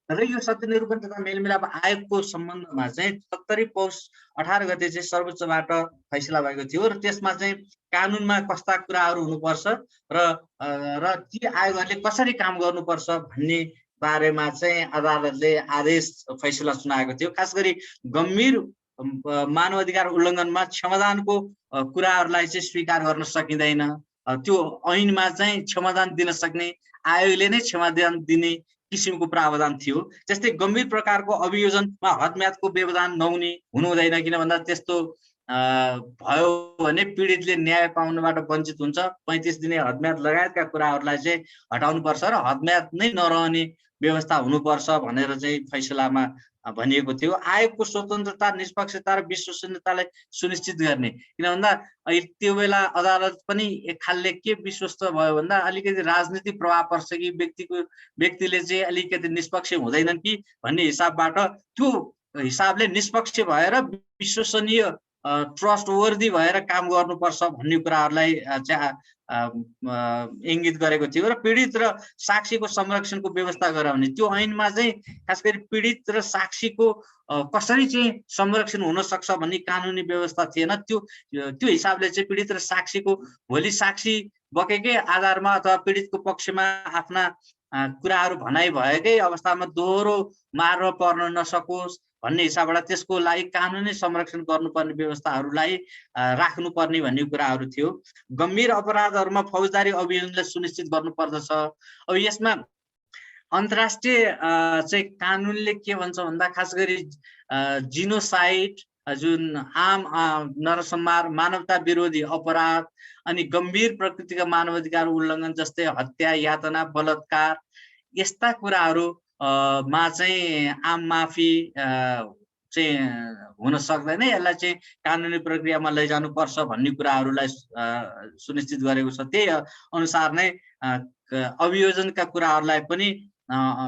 र यो सत्यनिरूपण तथा मेलमिलाप आयोगको सम्बन्धमा चाहिँ 70 पौष 18 गते चाहिँ सर्वोच्चबाट फैसला भएको थियो र त्यसमा चाहिँ कानुनमा कस्ता कुराहरू हुनुपर्छ र ती आयोगहरूले कसरी काम गर्नुपर्छ भन्ने बारेमा चाहिँ अदालतले आदेश फैसला सुनाएको थियो। खास गरी गम्भीर मानवाधिकार उल्लङ्घनमा क्षमादानको कुराहरूलाई चाहिँ स्वीकार गर्न सकिँदैन। त्यो ऐनमा चाहिँ क्षमादान दिन सक्ने आयोगले नै क्षमादान दिने किसिमको प्रावधान थियो। त्यस्तै गम्भीर प्रकारको अभियोजनमा हदम्यादको व्यवधान नहुने हुनु हुँदैन, किन भन्दा त्यस्तो भयो भने पीडितले न्याय पाउनबाट वञ्चित हुन्छ। 35 दिने हदम्याद लगायतका कुराहरूलाई चाहिँ हटाउनुपर्छ र हदम्याद नै नरहने व्यवस्था हुनुपर्छ भनेर चाहिँ फैसलामा भनिएको थियो। आयोगको स्वतन्त्रता, निष्पक्षता र विश्वसनीयतालाई सुनिश्चित गर्ने, किन भन्दा त्यो बेला अदालत पनि एक खालले के विश्वस्त भयो भन्दा अलिकति राजनीतिक प्रभाव पर्छ कि व्यक्तिले चाहिँ अलिकति निष्पक्ष हुँदैनन् कि भन्ने हिसाबबाट त्यो हिसाबले निष्पक्ष भएर विश्वसनीय ट्रस्ट वर्दी भएर काम गर्नुपर्छ भन्ने कुराहरूलाई इङ्गित गरेको थियो र पीडित र साक्षीको संरक्षणको व्यवस्था गराउने। त्यो ऐनमा चाहिँ खास गरी पीडित र साक्षीको कसरी चाहिँ संरक्षण हुन सक्छ भन्ने कानुनी व्यवस्था थिएन। त्यो हिसाबले चाहिँ पीडित र साक्षीको भोलि साक्षी बकेकै आधारमा अथवा पीडितको पक्षमा आफ्ना कुराहरू भनाइ भएकै अवस्थामा दोहोरो मार्न पर्न नसकोस् भन्ने हिसाबबाट त्यसको लागि कानुनी संरक्षण गर्नुपर्ने व्यवस्थाहरूलाई राख्नुपर्ने भन्ने कुराहरू थियो। गम्भीर अपराधहरूमा फौजदारी अभियोजनलाई सुनिश्चित गर्नुपर्दछ। अब यसमा अन्तर्राष्ट्रिय चाहिँ कानुनले के भन्छ भन्दा खास गरी जिनोसाइड जुन आम नरसंहार, मानवता विरोधी अपराध अनि गम्भीर प्रकृतिका मानवाधिकार उल्लङ्घन जस्तै हत्या, यातना, बलात्कार यस्ता कुराहरू मा चाहिँ आम माफी चाहिँ हुन सक्दैन। यसलाई चाहिँ कानुनी प्रक्रियामा लैजानुपर्छ भन्ने कुराहरूलाई सुनिश्चित गरेको छ। त्यही अनुसार नै अभियोजनका कुराहरूलाई पनि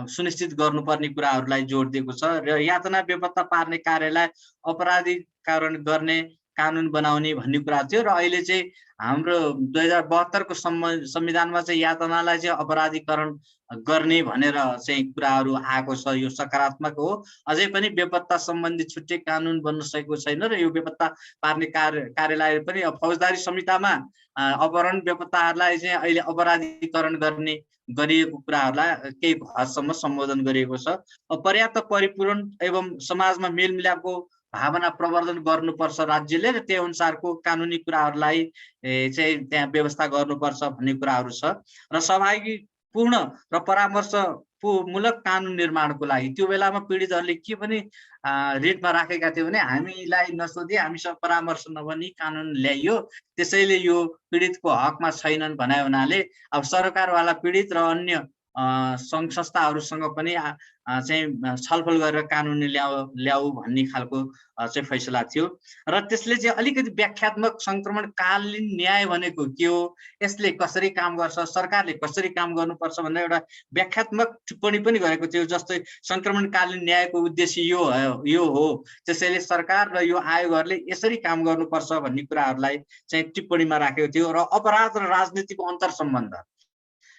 सुनिश्चित गर्नुपर्ने कुराहरूलाई जोड दिएको छ र यातना बेपत्ता पार्ने कार्यलाई अपराधीकरण गर्ने कानुन बनाउने भन्ने कुरा थियो र अहिले चाहिँ हाम्रो 2072 को संविधानमा चाहिँ यातनालाई चाहिँ अपराधीकरण गर्ने भनेर चाहिँ कुराहरू आएको छ। यो सकारात्मक हो। अझै पनि बेपत्ता सम्बन्धी छुट्टै कानुन बन्न सकेको छैन र यो बेपत्ता पार्ने कार्यलाई पनि फौजदारी संहितामा अपहरण बेपत्ताहरूलाई चाहिँ अहिले अपराधीकरण गर्ने गरिएको कुराहरूलाई केही हदसम्म सम्बोधन गरिएको छ। पर्याप्त परिपूर्ण एवं समाजमा मेलमिलापको भावना प्रवर्धन गर्नुपर्छ राज्यले र त्यही अनुसारको कानुनी कुराहरूलाई चाहिँ त्यहाँ व्यवस्था गर्नुपर्छ भन्ने कुराहरू छ र सहभागीपूर्ण र परामर्शमूलक कानुन निर्माणको लागि त्यो बेलामा पीडितहरूले के पनि रिटमा राखेका थियो भने हामीलाई नसोधी हामीसँग परामर्श नभनी कानुन ल्याइयो, त्यसैले यो पीडितको हकमा छैनन् भन्ने हुनाले अब सरकारवाला पीडित र अन्य सङ्घ संस्थाहरूसँग पनि चाहिँ छलफल गरेर कानुनी ल्याऊ भन्ने खालको चाहिँ फैसला थियो र त्यसले चाहिँ अलिकति व्याख्यात्मक संक्रमणकालीन न्याय भनेको के हो, यसले कसरी काम गर्छ, सरकारले कसरी काम गर्नुपर्छ भनेर एउटा व्याख्यात्मक टिप्पणी पनि गरेको थियो। जस्तै संक्रमणकालीन न्यायको उद्देश्य यो हो, त्यसैले सरकार र यो आयोगहरूले यसरी काम गर्नुपर्छ भन्ने कुराहरूलाई चाहिँ टिप्पणीमा राखेको थियो र अपराध र राजनीतिको अन्तर सम्बन्ध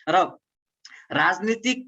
र राजनीतिक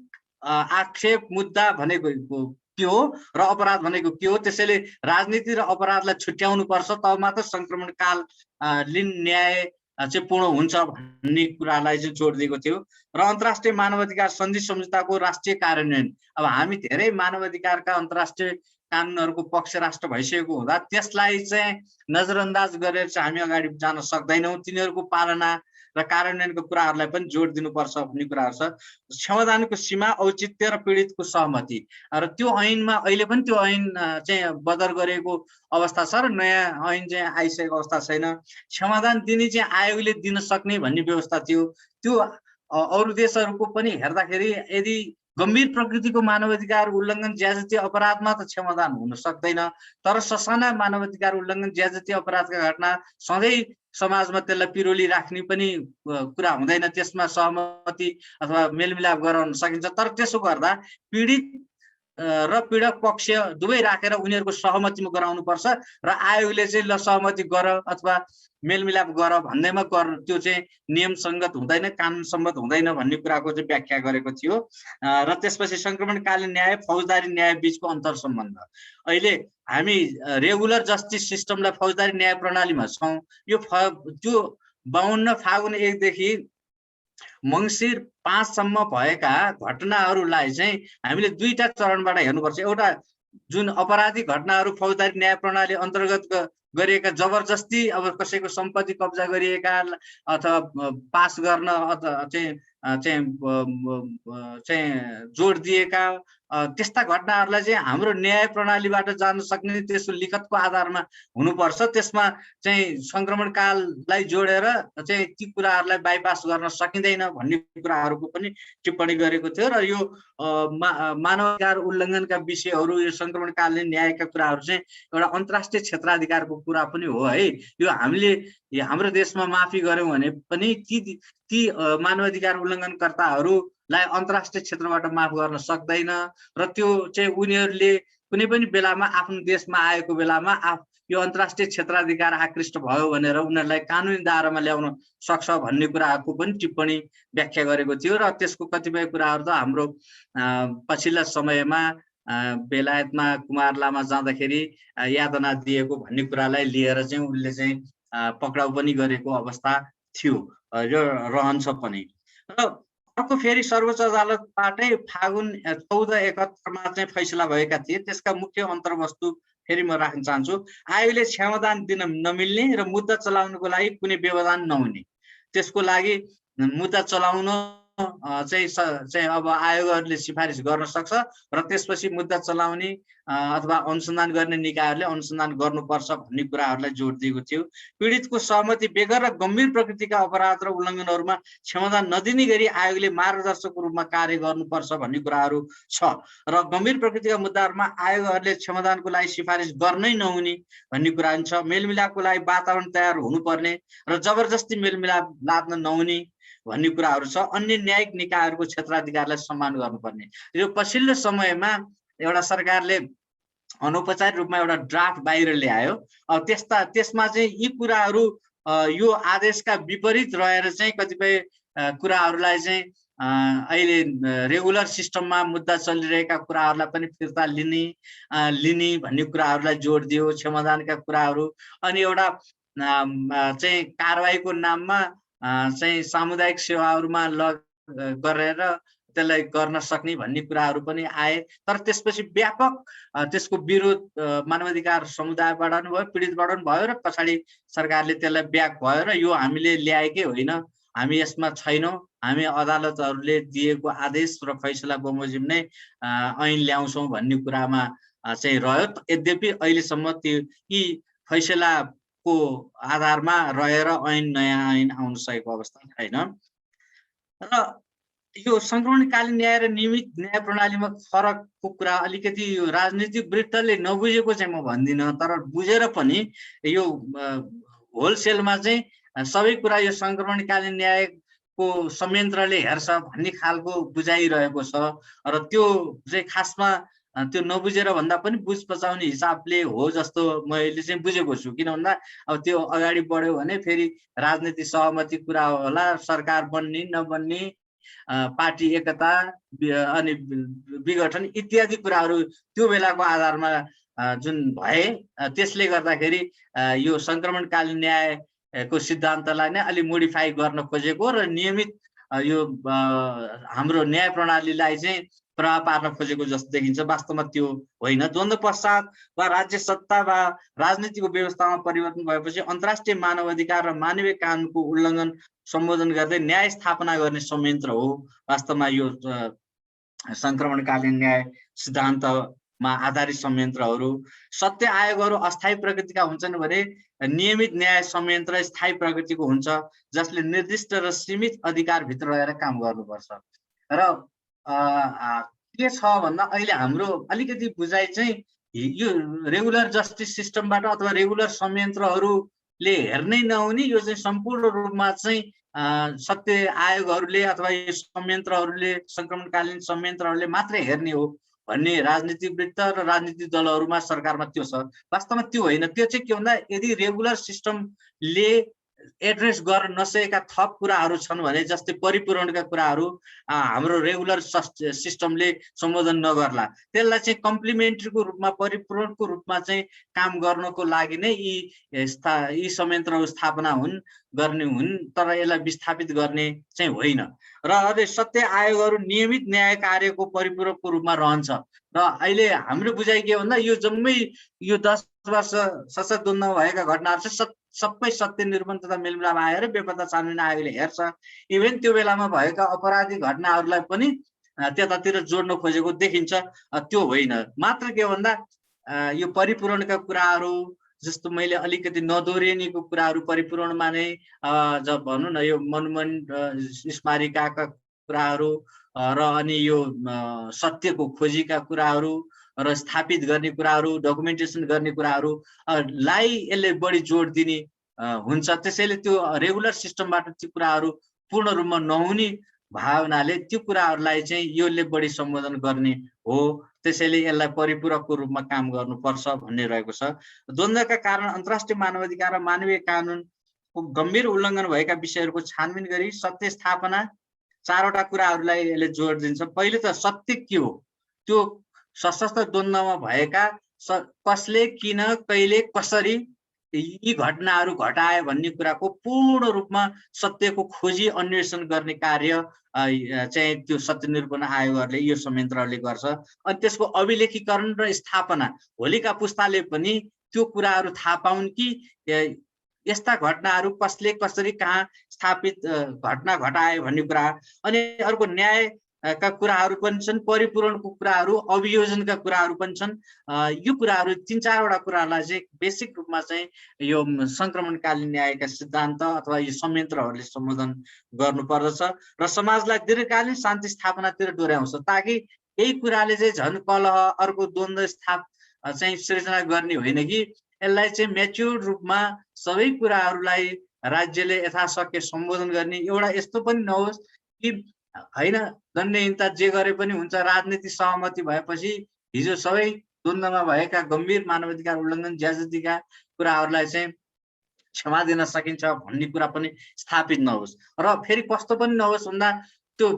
आक्षेप मुद्दा भनेको के हो र अपराध भनेको के हो, त्यसैले राजनीति र अपराधलाई छुट्याउनु पर्छ तब मात्र संक्रमणकालीन न्याय चाहिँ पूर्ण हुन्छ भन्ने कुरालाई चाहिँ जोड दिएको थियो र अन्तर्राष्ट्रिय मानवाधिकार सन्धि संहिताको राष्ट्रिय कार्यान्वयन। अब हामी धेरै मानवाधिकारका अन्तर्राष्ट्रिय कानुनहरूको पक्ष राष्ट्र भइसकेको हुँदा त्यसलाई चाहिँ नजरअन्दाज गरेर चाहिँ हामी अगाडि जान सक्दैनौँ। तिनीहरूको पालना र कार्यान्वयनको कुराहरूलाई पनि जोड दिनुपर्छ भन्ने कुराहरू छ। क्षमादानको सीमा, औचित्य र पीडितको सहमति र त्यो ऐनमा अहिले पनि त्यो ऐन चाहिँ बदर गरेको अवस्था छ र नयाँ ऐन चाहिँ आइसकेको अवस्था छैन। क्षमादान दिने चाहिँ आयोगले दिन सक्ने भन्ने व्यवस्था थियो। त्यो अरू देशहरूको पनि हेर्दाखेरि यदि गम्भीर प्रकृतिको मानवाधिकार उल्लङ्घन ज्यादती अपराधमा त क्षमादान हुन सक्दैन, तर ससाना मानवाधिकार उल्लङ्घन ज्यादती अपराधका घटना सधैँ समाजमा त्यसलाई पिरोली राख्ने पनि कुरा हुँदैन। त्यसमा सहमति अथवा मेलमिलाप गराउन सकिन्छ, तर त्यसो गर्दा पीडित र पीडक पक्ष दुवै राखेर उनीहरूको सहमतिमा गराउनुपर्छ र आयोगले चाहिँ ल सहमति गर अथवा मेलमिलाप गर भन्दैमा त्यो चाहिँ नियम सङ्गत हुँदैन, कानुन सम्मत हुँदैन भन्ने कुराको चाहिँ व्याख्या गरेको थियो। र त्यसपछि सङ्क्रमणकालीन न्याय फौजदारी न्याय बीचको अन्तर सम्बन्ध। अहिले हामी रेगुलर जस्टिस सिस्टमलाई फौजदारी न्याय प्रणालीमा छौँ। यो त्यो 52 फागुन 1 देखि मङ्सिर 5 सम्म भएका घटनाहरूलाई चाहिँ हामीले दुईटा चरणबाट हेर्नुपर्छ। एउटा जुन अपराधिक घटनाहरू फौजदारी न्याय प्रणाली अन्तर्गत गरिएका जबरजस्ती अब कसैको सम्पत्ति कब्जा गरिएका अथवा पास गर्न चाहिँ जोड दिएका त्यस्ता घटनाहरूलाई चाहिँ हाम्रो न्याय प्रणालीबाट जान सक्ने त्यसको लिखतको आधारमा हुनुपर्छ। त्यसमा चाहिँ सङ्क्रमणकाललाई जोडेर चाहिँ ती कुराहरूलाई बाइपास गर्न सकिँदैन भन्ने कुराहरूको पनि टिप्पणी गरेको थियो। र यो मानवाधिकार उल्लङ्घनका विषयहरू, यो सङ्क्रमणकालीन न्यायका कुराहरू चाहिँ एउटा अन्तर्राष्ट्रिय क्षेत्राधिकारको कुरा पनि हो है। यो हामीले हाम्रो देशमा माफी गऱ्यौँ भने पनि ती मानवाधिकार उल्लङ्घनकर्ताहरूलाई अन्तर्राष्ट्रिय क्षेत्रबाट माफ गर्न सक्दैन र त्यो चाहिँ उनीहरूले कुनै पनि बेलामा आफ्नो देशमा आएको बेलामा यो अन्तर्राष्ट्रिय क्षेत्राधिकार आकृष्ट भयो भनेर उनीहरूलाई कानुनी दायरामा ल्याउन सक्छ भन्ने कुराको पनि टिप्पणी व्याख्या गरेको थियो। र त्यसको कतिपय कुराहरू त हाम्रो पछिल्ला समयमा बेलायतमा कुमार लामा जाँदाखेरि यातना दिएको भन्ने कुरालाई लिएर चाहिँ उनले चाहिँ पक्राउ पनि गरेको अवस्था थियो र रहन्छ पनि। र अर्को फेरि सर्वोच्च अदालतबाटै फागुन 1471मा चाहिँ फैसला भएका थिए। त्यसका मुख्य अन्तर्वस्तु फेरि म राख्न चाहन्छु। आयोगले क्षमादान दिन नमिल्ने र मुद्दा चलाउनको लागि कुनै व्यवधान नहुने। त्यसको लागि मुद्दा चलाउन चाहिँ अब आयोगहरूले सिफारिस गर्न सक्छ र त्यसपछि मुद्दा चलाउने अथवा अनुसन्धान गर्ने निकायहरूले अनुसन्धान गर्नुपर्छ भन्ने कुराहरूलाई जोड दिएको थियो। पीडितको सहमति बेगर र गम्भीर प्रकृतिका अपराध र उल्लङ्घनहरूमा क्षमादान नदिने गरी आयोगले मार्गदर्शक रूपमा कार्य गर्नुपर्छ भन्ने कुराहरू छ। र गम्भीर प्रकृतिका मुद्दाहरूमा आयोगहरूले क्षमादानको लागि सिफारिस गर्नै नहुने भन्ने कुरा छ। मेलमिलापको लागि वातावरण तयार हुनुपर्ने र जबरजस्ती मेलमिलाप लाद्न नहुने भन्ने कुराहरू छ। अन्य न्यायिक निकायहरूको क्षेत्राधिकारलाई सम्मान गर्नुपर्ने। यो पछिल्लो समयमा एउटा सरकारले अनौपचारिक रूपमा एउटा ड्राफ्ट बाहिर ल्यायो। त्यसमा चाहिँ यी कुराहरू यो आदेशका विपरीत रहेर चाहिँ कतिपय कुराहरूलाई चाहिँ अहिले रेगुलर सिस्टममा मुद्दा चलिरहेका कुराहरूलाई पनि फिर्ता लिने भन्ने कुराहरूलाई जोड दियो। क्षमादानका कुराहरू अनि एउटा चाहिँ कारबाहीको नाममा चाहिँ सामुदायिक सेवाहरूमा गरेर त्यसलाई गर्न सक्ने भन्ने कुराहरू पनि आए। तर त्यसपछि व्यापक त्यसको विरोध मानवाधिकार समुदायबाट पनि भयो, पीडितबाट पनि भयो र पछाडि सरकारले त्यसलाई ब्याक भयो र यो हामीले ल्याएकै होइन, हामी यसमा छैनौँ, हामी अदालतहरूले दिएको आदेश र फैसला बमोजिम नै ऐन ल्याउँछौँ भन्ने कुरामा चाहिँ रह्यो। यद्यपि अहिलेसम्म यी फैसलाको आधारमा रहेर नयाँ ऐन आउन सकेको अवस्था छैन। र यो सङ्क्रमणकालीन न्याय र नियमित न्याय प्रणालीमा फरकको कुरा अलिकति यो राजनीतिक वृत्तले नबुझेको चाहिँ म भन्दिनँ, तर बुझेर पनि यो होलसेलमा चाहिँ सबै कुरा यो सङ्क्रमणकालीन न्यायको संयन्त्रले हेर्छ भन्ने खालको बुझाइरहेको छ। र त्यो चाहिँ खासमा त्यो नबुझेर भन्दा पनि बुझ पचाउने हिसाबले हो जस्तो मैले चाहिँ बुझेको छु। किन भन्दा अब त्यो अगाडि बढ्यो भने फेरि राजनीतिक सहमति कुरा होला, सरकार बन्ने नबन्ने, पार्टी एकता अनि विघटन इत्यादि कुराहरू त्यो बेलाको आधारमा जुन भए, त्यसले गर्दाखेरि यो सङ्क्रमणकालीन न्यायको सिद्धान्तलाई नै अलि मोडिफाई गर्न खोजेको र नियमित यो हाम्रो न्याय प्रणालीलाई चाहिँ प्रभाव पार्न खोजेको जस्तो देखिन्छ। वास्तवमा त्यो होइन। द्वन्द्व पश्चात वा राज्य सत्ता वा राजनीतिको व्यवस्थामा परिवर्तन भएपछि अन्तर्राष्ट्रिय मानव अधिकार र मानवीय कानुनको उल्लङ्घन सम्बोधन गर्दै न्याय स्थापना गर्ने संयन्त्र हो। वास्तवमा यो सङ्क्रमणकालीन न्याय सिद्धान्तमा आधारित संयन्त्रहरू। सत्य आयोगहरू अस्थायी प्रकृतिका हुन्छन् भने नियमित न्याय संयन्त्र स्थायी प्रकृतिको हुन्छ, जसले निर्दिष्ट र सीमित अधिकारभित्र रहेर काम गर्नुपर्छ। र के छ भन्दा अहिले हाम्रो अलिकति बुझाइ चाहिँ यो रेगुलर जस्टिस सिस्टमबाट अथवा रेगुलर संयन्त्रहरूले हेर्नै नहुने, यो चाहिँ सम्पूर्ण रूपमा चाहिँ सत्य आयोगहरूले अथवा यो संयन्त्रहरूले, सङ्क्रमणकालीन संयन्त्रहरूले मात्रै हेर्ने हो भन्ने राजनीतिवृत्त र राजनीतिक दलहरूमा सरकारमा त्यो छ। वास्तवमा त्यो होइन। त्यो चाहिँ के भन्दा यदि रेगुलर सिस्टमले एड्रेस गर्न नसकेका थप कुराहरू छन् भने जस्तै परिपूरणका कुराहरू हाम्रो रेगुलर सिस्टमले सम्बोधन नगर्ला, त्यसलाई चाहिँ कम्प्लिमेन्ट्रीको रूपमा परिपूरणको रूपमा चाहिँ काम गर्नको लागि नै यी संयन्त्रहरू स्थापना गर्ने हुन्, तर यसलाई विस्थापित गर्ने चाहिँ होइन। र अहिले सत्य आयोगहरू नियमित न्याय कार्यको परिपूरकको रूपमा रहन्छ। र अहिले हाम्रो बुझाइ के भन्दा यो जम्मै यो 10 वर्ष सशक्त द्वन्द्वमा भएका घटनाहरू चाहिँ सबै सत्य निरूपण तथा मेलमिलाप आएर बेपत्ता छानबिन आयोगले हेर्छ। इभेन त्यो बेलामा भएका अपराधिक घटनाहरूलाई पनि त्यतातिर जोड्न खोजेको देखिन्छ। त्यो होइन। मात्र के भन्दा यो परिपूरणका कुराहरू जस्तो मैले अलिकति नदोहोरिएको कुराहरू परिपूरणमा नै जब भनौँ न यो मोनुमेन्ट स्मारिकाका कुराहरू र अनि यो सत्यको खोजीका कुराहरू र स्थापित गर्ने कुराहरू, डकुमेन्टेसन गर्ने कुराहरू लाई यसले बढी जोड दिने हुन्छ। त्यसैले त्यो रेगुलर सिस्टमबाट त्यो कुराहरू पूर्ण रूपमा नहुने भावनाले त्यो कुराहरूलाई चाहिँ यसले बढी सम्बोधन गर्ने हो। त्यसैले यसलाई परिपूरकको रूपमा काम गर्नुपर्छ भन्ने रहेको छ। द्वन्द्वका कारण अन्तर्राष्ट्रिय मानवाधिकार र मानवीय कानुनको गम्भीर उल्लङ्घन भएका विषयहरूको छानबिन गरी सत्य स्थापना 4वटा कुराहरूलाई यसले जोड दिन्छ। पहिले त सत्य के हो, त्यो सशस्त्र द्वन्द्वमा भएका कसले, किन, कहिले, कसरी यी घटनाहरू घटाए भन्ने कुराको पूर्ण रूपमा सत्यको खोजी अन्वेषण गर्ने कार्य चाहिँ त्यो सत्य निरूपण आयोगहरूले यो संयन्त्रहरूले गर्छ। अनि त्यसको अभिलेखीकरण र स्थापना भोलिका पुस्ताले पनि त्यो कुराहरू थाहा पाउन् कि यस्ता घटनाहरू कसले, कसरी, कहाँ स्थापित घटना घटाए भन्ने कुरा। अनि अर्को न्याय का कुराहरू पनि छन्, परिपूरणको कुराहरू, अभियोजनका कुराहरू पनि छन्। यो कुराहरू 3-4वटा कुरालाई चाहिँ बेसिक रूपमा चाहिँ यो संक्रमणकालीन न्यायका सिद्धान्त अथवा यो संयन्त्रहरूले सम्बोधन गर्नुपर्दछ र समाजलाई दीर्घकालीन शान्ति स्थापनातिर डोर्याउँछ, ताकि यही कुराले चाहिँ झन् कलह, अर्को द्वन्द्व चाहिँ सृजना गर्ने होइन कि यसलाई चाहिँ म्याच्योर्ड रूपमा सबै कुराहरूलाई राज्यले यथाशक्य सम्बोधन गर्ने। एउटा यस्तो पनि नहोस् कि होइन दण्डहीनता जे गरे पनि हुन्छ, राजनीतिक सहमति भएपछि हिजो सबै द्वन्द्वमा भएका गम्भीर मानवाधिकार उल्लङ्घन ज्यादतीका कुराहरूलाई चाहिँ क्षमा दिन सकिन्छ भन्ने कुरा पनि स्थापित नहोस्। र फेरि कस्तो पनि नहोस् भन्दा त्यो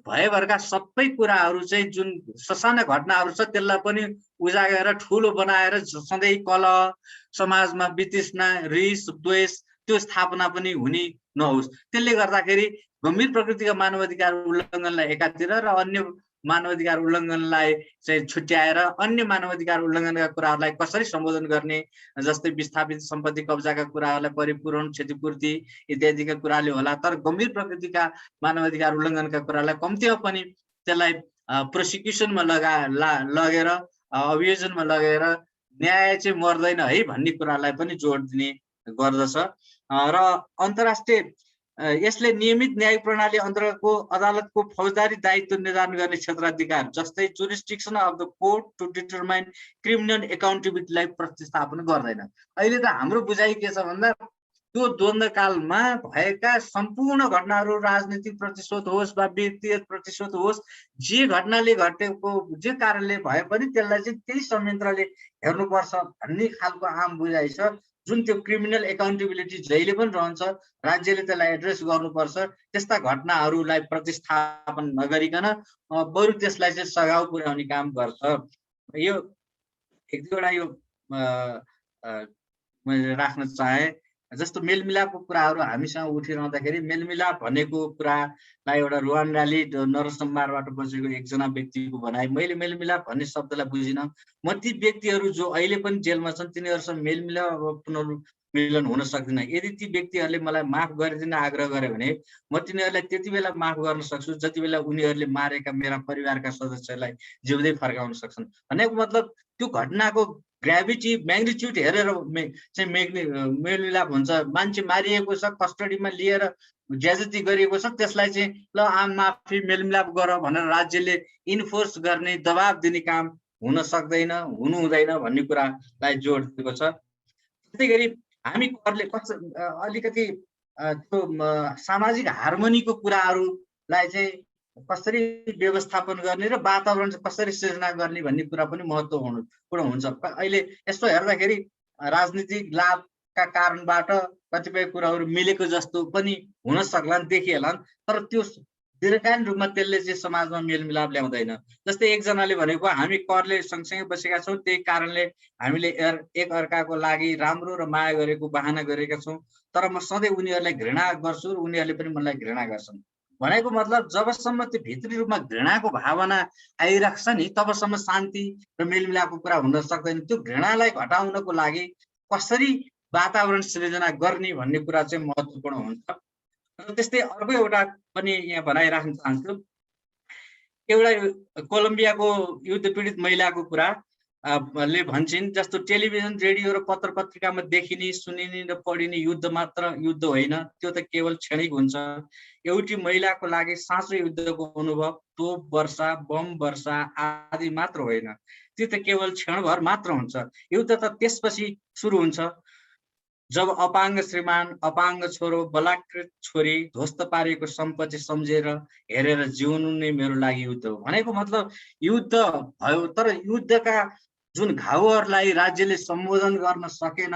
भएभरका सबै कुराहरू चाहिँ जुन ससाना घटनाहरू छ त्यसलाई पनि उजागर ठुलो बनाएर सधैँ कलह, समाजमा वितृष्णा, रिस, द्वेष त्यो स्थापना पनि हुने नहोस्। त्यसले गर्दाखेरि गम्भीर प्रकृतिका मानवाधिकार उल्लङ्घनलाई एकातिर र अन्य मानवाधिकार उल्लङ्घनलाई चाहिँ छुट्याएर अन्य मानवाधिकार उल्लङ्घनका कुराहरूलाई कसरी सम्बोधन गर्ने, जस्तै विस्थापित सम्पत्ति कब्जाका कुराहरूलाई परिपूरण, क्षतिपूर्ति इत्यादिका कुराले होला। तर गम्भीर प्रकृतिका मानवाधिकार उल्लङ्घनका कुरालाई कम्तीमा पनि त्यसलाई प्रोसिक्युसनमा लगेर अभियोजनमा लगेर न्याय चाहिँ मर्दैन है भन्ने कुरालाई पनि जोड दिने गर्दछ। र अन्तर्राष्ट्रिय यसले नियमित न्यायिक प्रणाली अन्तर्गतको अदालतको फौजदारी दायित्व निर्धारण गर्ने क्षेत्राधिकार जस्तै jurisdiction of the court to determine criminal एकाउन्टेबिलिटीलाई प्रतिस्थापन गर्दैन। अहिले त हाम्रो बुझाइ के छ भन्दा त्यो द्वन्द्वकालमा भएका सम्पूर्ण घटनाहरू राजनीतिक प्रतिशोध होस् वा व्यक्तिगत प्रतिशोध होस्, जे घटनाले घटेको जे कारणले भए पनि त्यसलाई चाहिँ त्यही संयन्त्रले हेर्नुपर्छ भन्ने खालको आम बुझाइ छ। जुन त्यो क्रिमिनल एकाउन्टेबिलिटी जहिले पनि रहन्छ, राज्यले त्यसलाई एड्रेस गर्नुपर्छ। त्यस्ता घटनाहरूलाई प्रतिस्थापन नगरिकन बरु त्यसलाई चाहिँ सघाउ पुर्याउने काम गर्छ। यो एक दुईवटा यो मैले राख्न चाहे। जस्तो मेलमिलापको कुराहरू हामीसँग उठिरहँदाखेरि मेलमिलाप भनेको कुरालाई एउटा रुवान्डाली नरसंहारबाट बसेको एकजना व्यक्तिको भनाइ, मैले मेलमिलाप भन्ने शब्दलाई बुझिनँ। म ती व्यक्तिहरू जो अहिले पनि जेलमा छन् तिनीहरूसँग मेलमिलाप पुनर्मिलन हुन सक्दैन। यदि ती व्यक्तिहरूले मलाई माफ गरिदिन आग्रह गरे भने म तिनीहरूलाई त्यति बेला माफ गर्न सक्छु जति बेला उनीहरूले मारेका मेरा परिवारका सदस्यलाई जिउँदै फर्काउन सक्छन्। भनेको मतलब त्यो घटनाको ग्राभिटी, म्याग्निट्युड हेरेर चाहिँ मेलमिलाप हुन्छ। मान्छे मारिएको छ, कस्टडीमा लिएर ज्यादती गरिएको छ, त्यसलाई चाहिँ ल आम माफी मेलमिलाप गर भनेर राज्यले इन्फोर्स गर्ने, दबाब दिने काम हुन सक्दैन, हुनु हुँदैन भन्ने कुरालाई जोड दिएको छ। त्यसै गरी हामीहरूले अलिकति त्यो सामाजिक हार्मोनीको कुराहरूलाई चाहिँ कसरी व्यवस्थापन गर्ने र वातावरण चाहिँ कसरी सृजना गर्ने भन्ने कुरा पनि महत्त्वपूर्ण हुन्छ। अहिले यस्तो हेर्दाखेरि राजनीतिक लाभका कारणबाट कतिपय कुराहरू मिलेको जस्तो पनि हुन सक्लान्, देखिएलान्, तर त्यो दीर्घकालीन रूपमा त्यसले चाहिँ समाजमा मेलमिलाप ल्याउँदैन। जस्तै एकजनाले भनेको हामी करले सँगसँगै बसेका छौँ, त्यही कारणले हामीले एक अर्काको लागि राम्रो र माया गरेको बहाना गरेका छौँ, तर म सधैँ उनीहरूलाई घृणा गर्छु र उनीहरूले पनि मलाई घृणा गर्छन् भनेको मतलब जबसम्म त्यो भित्री रूपमा घृणाको भावना आइराख्छ नि, तबसम्म शान्ति र मेलमिलापको कुरा हुन सक्दैन। त्यो घृणालाई घटाउनको लागि कसरी वातावरण सृजना गर्ने भन्ने कुरा चाहिँ महत्त्वपूर्ण हुन्छ। र त्यस्तै अर्को एउटा पनि यहाँ भनाइराख्न चाहन्छु। एउटा कोलम्बियाको युद्ध पीडित महिलाको कुरा ले भन्छन्, जस्तो टेलिभिजन, रेडियो र पत्र पत्रिकामा देखिने, सुनिने र पढिने युद्ध मात्र युद्ध होइन, त्यो त केवल क्षणिक हुन्छ। एउटी महिलाको लागि साँचो युद्धको अनुभव तोप वर्षा, बम वर्षा आदि मात्र होइन, त्यो त केवल क्षणभर मात्र हुन्छ। युद्ध त त्यसपछि सुरु हुन्छ जब अपाङ्ग श्रीमान, अपाङ्ग छोरो, बलात्कृत छोरी, ध्वस्त पारिएको सम्पत्ति सम्झेर हेरेर जिउनु नै मेरो लागि युद्ध हो भनेको मतलब युद्ध भयो, तर युद्धका जुन घाउहरूलाई राज्यले सम्बोधन गर्न सकेन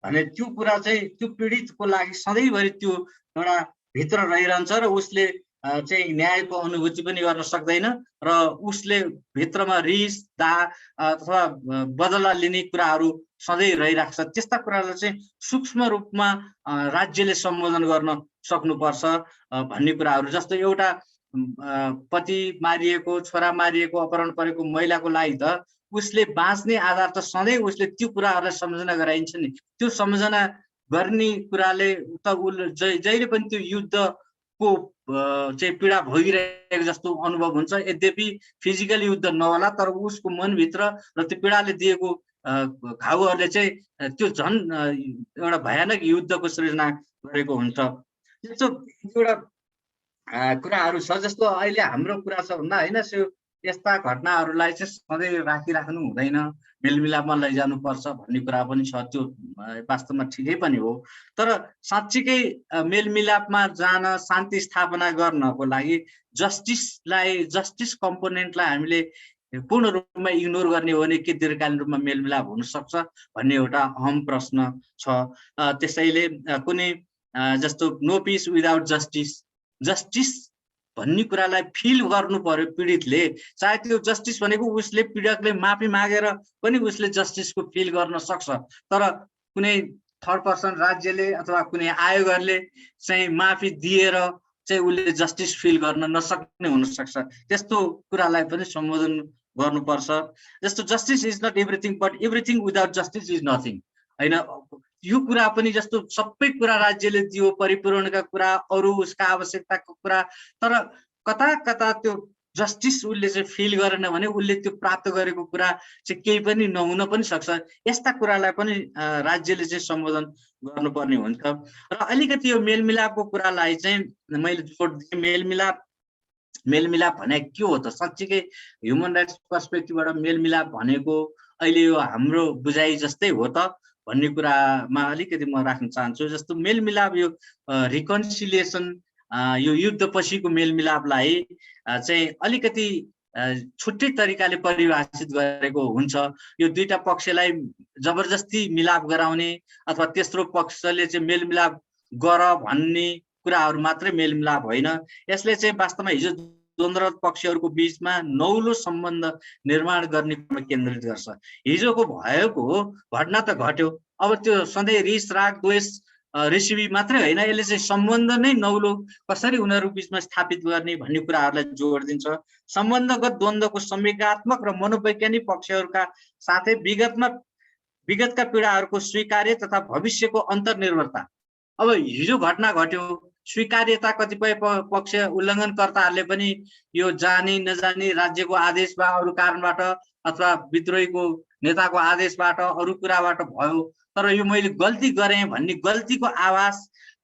भने त्यो कुरा चाहिँ त्यो पीडितको लागि सधैँभरि त्यो एउटा भित्र रहिरहन्छ र उसले चाहिँ न्यायको अनुभूति पनि गर्न सक्दैन र उसले भित्रमा रिस, दाह अथवा बदला लिने कुराहरू सधैँ रहिरहेको छ। त्यस्ता कुरालाई चाहिँ सूक्ष्म रूपमा राज्यले सम्बोधन गर्न सक्नुपर्छ भन्ने कुराहरू। जस्तो एउटा पति मारिएको, छोरा मारिएको, अपहरण परेको महिलाको लागि त उसले बाँच्ने आधार त सधैँ उसले त्यो कुराहरूलाई सम्झना गराइन्छ नि। त्यो सम्झना गर्ने कुराले त उसले जहिले पनि त्यो युद्धको चाहिँ पीडा भोगिरहेको जस्तो अनुभव हुन्छ। यद्यपि फिजिकल युद्ध नहोला, तर उसको मनभित्र र त्यो पीडाले दिएको घाउहरूले चाहिँ त्यो झन् एउटा भयानक युद्धको सृजना गरेको हुन्छ। त्यस्तो एउटा कुराहरू छ। जस्तो अहिले हाम्रो कुरा छ भन्दा होइन, यस्ता घटनाहरूलाई चाहिँ सधैँ राखिराख्नु हुँदैन, मेलमिलापमा लैजानुपर्छ भन्ने कुरा पनि छ। त्यो वास्तवमा ठिकै पनि हो, तर साँच्चीकै मेलमिलापमा जान, शान्ति स्थापना गर्नको लागि जस्टिस कम्पोनेन्टलाई हामीले पूर्ण रूपमा इग्नोर गर्ने हो भने के दीर्घकालीन रूपमा मेलमिलाप हुन सक्छ भन्ने एउटा अहम प्रश्न छ। त्यसैले कुनै जस्तो नो पिस विदाउट जस्टिस भन्ने कुरालाई फिल गर्नु पर्यो पीडितले। चाहे त्यो जस्टिस भनेको उसले पीडकले माफी मागेर पनि उसले जस्टिसको फिल गर्न सक्छ, तर कुनै थर्ड पर्सन राज्यले अथवा कुनै आयोगले चाहिँ माफी दिएर चाहिँ उसले जस्टिस फिल गर्न नसक्ने हुन सक्छ। त्यस्तो कुरालाई पनि सम्बोधन गर्नुपर्छ। जस्तो justice is not everything, but everything without justice is nothing होइन। यो कुरा पनि जस्तो सबै कुरा राज्यले दियो, परिपूरणका कुरा, अरू उसका आवश्यकताको कुरा, तर कता कता त्यो जस्टिस उसले चाहिँ फिल गरेन भने उसले त्यो प्राप्त गरेको कुरा चाहिँ केही पनि नहुन पनि सक्छ। यस्ता कुरालाई पनि राज्यले चाहिँ सम्बोधन गर्नुपर्ने हुन्छ। र अलिकति यो मेलमिलापको कुरालाई चाहिँ मैले जोड दिएँ। मेलमिलाप भने के हो त? साँच्चीकै ह्युमन राइट्स पर्सपेक्टिभबाट मेलमिलाप भनेको अहिले यो हाम्रो बुझाइ जस्तै हो त भन्ने कुरामा अलिकति म राख्न चाहन्छु। जस्तो मेलमिलाप यो रिकन्सिलिएसन, यो युद्ध पछिको मेलमिलापलाई चाहिँ अलिकति छुट्टै तरिकाले परिभाषित गरेको हुन्छ। यो दुईटा पक्षलाई जबरजस्ती मिलाप गराउने अथवा तेस्रो पक्षले चाहिँ मेलमिलाप गर भन्ने कुराहरू मात्रै मेलमिलाप होइन। यसले चाहिँ वास्तवमा हिजो द्वन्द्वरत पक्षहरूको बीचमा नौलो सम्बन्ध निर्माण गर्ने कुरामा केन्द्रित गर्छ। हिजोको भएको घटना त घट्यो, अब त्यो सधैँ रिस, राग, द्वेष, रिसिभी मात्रै होइन, यसले चाहिँ सम्बन्ध नै नौलो कसरी उनीहरू बीचमा स्थापित गर्ने भन्ने कुराहरूलाई जोड दिन्छ। सम्बन्धगत द्वन्द्वको संवेगात्मक र मनोवैज्ञानिक पक्षहरूका साथै विगतका पीडाहरूको स्वीकार्य तथा भविष्यको अन्तर्निर्भरता। अब हिजो घटना घट्यो, स्वीकार्यता कतिपय पक्ष उल्लङ्घनकर्ताहरूले पनि यो जाने नजाने राज्यको आदेश वा अरू कारणबाट अथवा विद्रोहीको नेताको आदेशबाट अरू कुराबाट भयो, तर यो मैले गल्ती गरेँ भन्ने गल्तीको आभास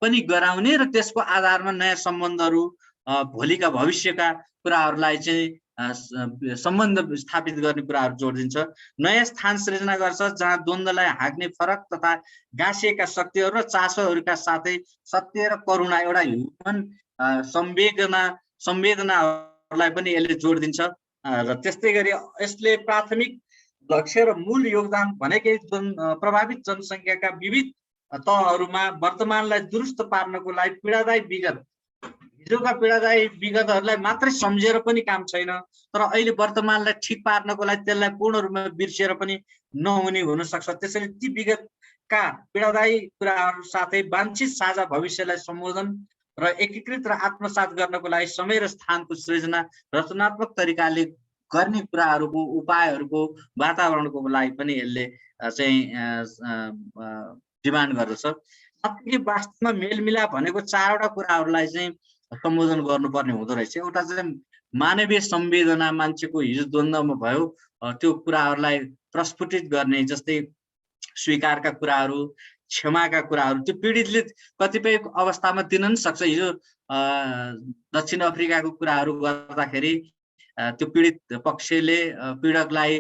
पनि गराउने र त्यसको आधारमा नयाँ सम्बन्धहरू, भोलिका भविष्यका कुराहरूलाई चाहिँ सम्बन्ध स्थापित गर्ने कुराहरू जोडिदिन्छ। नयाँ स्थान सृजना गर्छ जहाँ द्वन्द्वलाई हाँक्ने फरक तथा गाँसिएका शक्तिहरू र चासोहरूका साथै सत्य र करुणा, एउटा ह्युमन संवेदना संवेदनाहरूलाई पनि यसले जोड दिन्छ र त्यस्तै गरी यसले प्राथमिक लक्ष्य र मूल योगदान भनेकै प्रभावित जनसङ्ख्याका विविध तहहरूमा वर्तमानलाई दुरुस्त पार्नको लागि पीडादायी विगत हिजोका पीडादायी विगतहरूलाई मात्रै सम्झेर पनि काम छैन, तर अहिले वर्तमानलाई ठिक पार्नको लागि त्यसलाई पूर्ण रूपमा बिर्सिएर पनि नहुने हुन सक्छ। त्यसैले ती विगतका पीडादायी कुराहरू साथै वाञ्छित साझा भविष्यलाई सम्बोधन र एकीकृत र आत्मसात गर्नको लागि समय र स्थानको सृजना रचनात्मक तरिकाले गर्ने कुराहरूको उपायहरूको वातावरणको लागि पनि यसले चाहिँ डिमान्ड गर्दछ। साथै वास्तवमा मेलमिलाप भनेको चारवटा कुराहरूलाई चाहिँ सम्बोधन गर्नुपर्ने हुँदो रहेछ। एउटा चाहिँ मानवीय संवेदना, मान्छेको हिजो द्वन्द्वमा भयो त्यो कुराहरूलाई प्रस्फुटित गर्ने, जस्तै स्वीकारका कुराहरू, क्षमाका कुराहरू त्यो पीडितले कतिपय अवस्थामा दिन पनि सक्छ। हिजो दक्षिण अफ्रिकाको कुराहरू गर्दाखेरि त्यो पीडित पक्षले पीडकलाई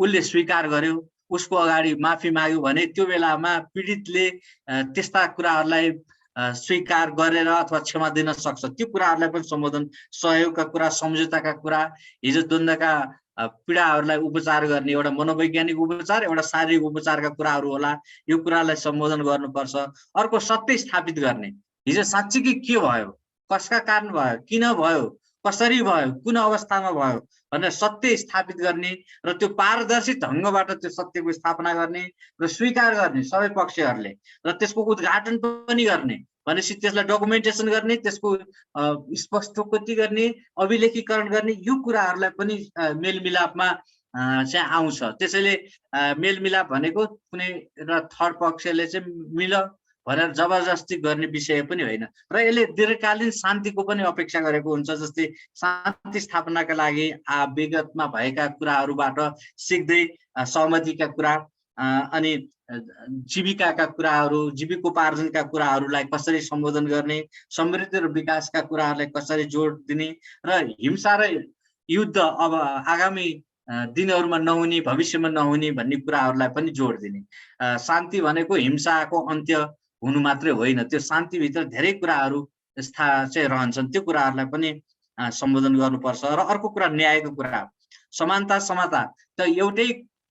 उसले स्वीकार गर्यो, उसको अगाडि माफी माग्यो भने त्यो बेलामा पीडितले त्यस्ता कुराहरूलाई स्वीकार गरेर अथवा क्षमा दिन सक्छ। त्यो कुराहरूलाई पनि सम्बोधन, सहयोगका कुरा, सम्झौताका कुरा, हिजो द्वन्द्वका पीडाहरूलाई उपचार गर्ने एउटा मनोवैज्ञानिक उपचार, एउटा शारीरिक उपचारका कुराहरू होला, यो कुरालाई सम्बोधन गर्नुपर्छ। अर्को सत्य स्थापित गर्ने, हिजो साँच्चीकै के भयो, कसका कारण भयो, किन भयो, कसरी भयो, कुन अवस्थामा भयो भनेर सत्य स्थापित गर्ने र त्यो पारदर्शी ढङ्गबाट त्यो सत्यको स्थापना गर्ने र स्वीकार गर्ने सबै पक्षहरूले, र त्यसको उद्घाटन पनि गर्ने भनेपछि त्यसलाई डकुमेन्टेसन गर्ने, त्यसको स्पष्टोक्ति गर्ने, अभिलेखीकरण गर्ने, यो कुराहरूलाई पनि मेलमिलापमा चाहिँ आउँछ। त्यसैले मेलमिलाप भनेको कुनै र थर्ड पक्षले चाहिँ मिल भनेर जबरजस्ती गर्ने विषय पनि होइन, र यसले दीर्घकालीन शान्तिको पनि अपेक्षा गरेको हुन्छ। जस्तै शान्ति स्थापनाका लागि विगतमा भएका कुराहरूबाट सिक्दै सहमतिका कुरा अनि जीविकाका कुराहरू, जीविकोपार्जनका कुराहरूलाई कसरी सम्बोधन गर्ने, समृद्धि र विकासका कुराहरूलाई कसरी जोड दिने, र हिंसा र युद्ध अब आगामी दिनहरूमा नहुने, भविष्यमा नहुने भन्ने कुराहरूलाई पनि जोड दिने। शान्ति भनेको हिंसाको अन्त्य हुनु मात्रै होइन, त्यो शान्तिभित्र धेरै कुराहरू चाहिँ रहन्छन्, त्यो कुराहरूलाई पनि सम्बोधन गर्नुपर्छ। र अर्को कुरा न्यायको कुरा, समानता समता। त एउटै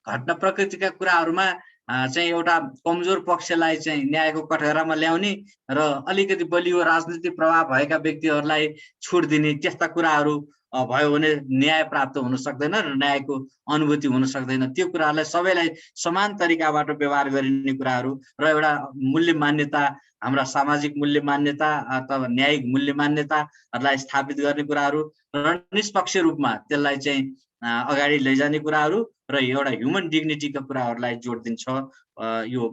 घटना प्रकृतिका कुराहरूमा चाहिँ एउटा कमजोर पक्षलाई चाहिँ न्यायको कठघरामा ल्याउने र अलिकति बलियो राजनीतिक प्रभाव भएका व्यक्तिहरूलाई छुट दिने, त्यस्ता कुराहरू भयो भने न्याय प्राप्त हुन सक्दैन र न्यायको अनुभूति हुन सक्दैन। त्यो कुराहरूलाई सबैलाई समान तरिकाबाट व्यवहार गरिने कुराहरू र एउटा मूल्य मान्यता, हाम्रा सामाजिक मूल्य मान्यता अथवा न्यायिक मूल्य मान्यताहरूलाई स्थापित गर्ने कुराहरू र निष्पक्ष रूपमा त्यसलाई चाहिँ अगाडि लैजाने कुराहरू र एउटा ह्युमन डिग्निटीका कुराहरूलाई जोड दिन्छ यो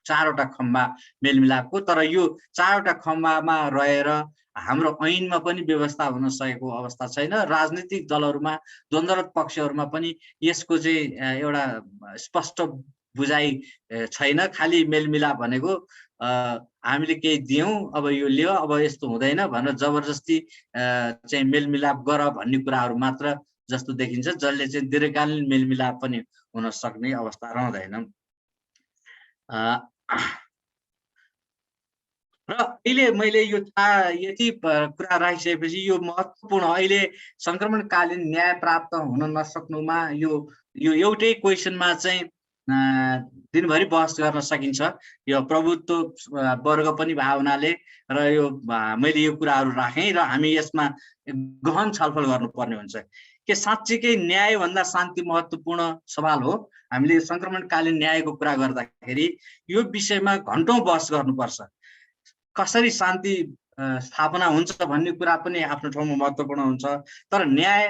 चारवटा खम्बा मेलमिलापको। तर यो चारवटा खम्बामा रहेर हाम्रो ऐनमा पनि व्यवस्था हुन सकेको अवस्था छैन। राजनीतिक दलहरूमा, द्वन्द्वरत पक्षहरूमा पनि यसको चाहिँ एउटा स्पष्ट बुझाइ छैन। खालि मेलमिलाप भनेको हामीले केही दियौँ, अब यो लियो, अब यस्तो हुँदैन भनेर जबरजस्ती चाहिँ मेलमिलाप गर भन्ने कुराहरू मात्र जस्तो देखिन्छ, जसले चाहिँ दीर्घकालीन मेलमिलाप पनि हुन सक्ने अवस्था रहँदैन। र अहिले मैले यो यति कुरा राखिसकेपछि यो महत्त्वपूर्ण, अहिले संक्रमणकालीन न्याय प्राप्त हुन नसक्नुमा यो एउटै क्वेसनमा चाहिँ दिनभरि बहस गर्न सकिन्छ। यो प्रभुत्व वर्ग पनि भावनाले र यो मैले यो कुराहरू राखेँ र हामी यसमा गहन छलफल गर्नुपर्ने हुन्छ कि साँच्चीकै न्यायभन्दा शान्ति महत्त्वपूर्ण सवाल हो। हामीले संक्रमणकालीन न्यायको कुरा गर्दाखेरि यो विषयमा घन्टौँ बहस गर्नुपर्छ। कसरी शान्ति स्थापना हुन्छ भन्ने कुरा पनि आफ्नो ठाउँमा महत्त्वपूर्ण हुन्छ, तर न्याय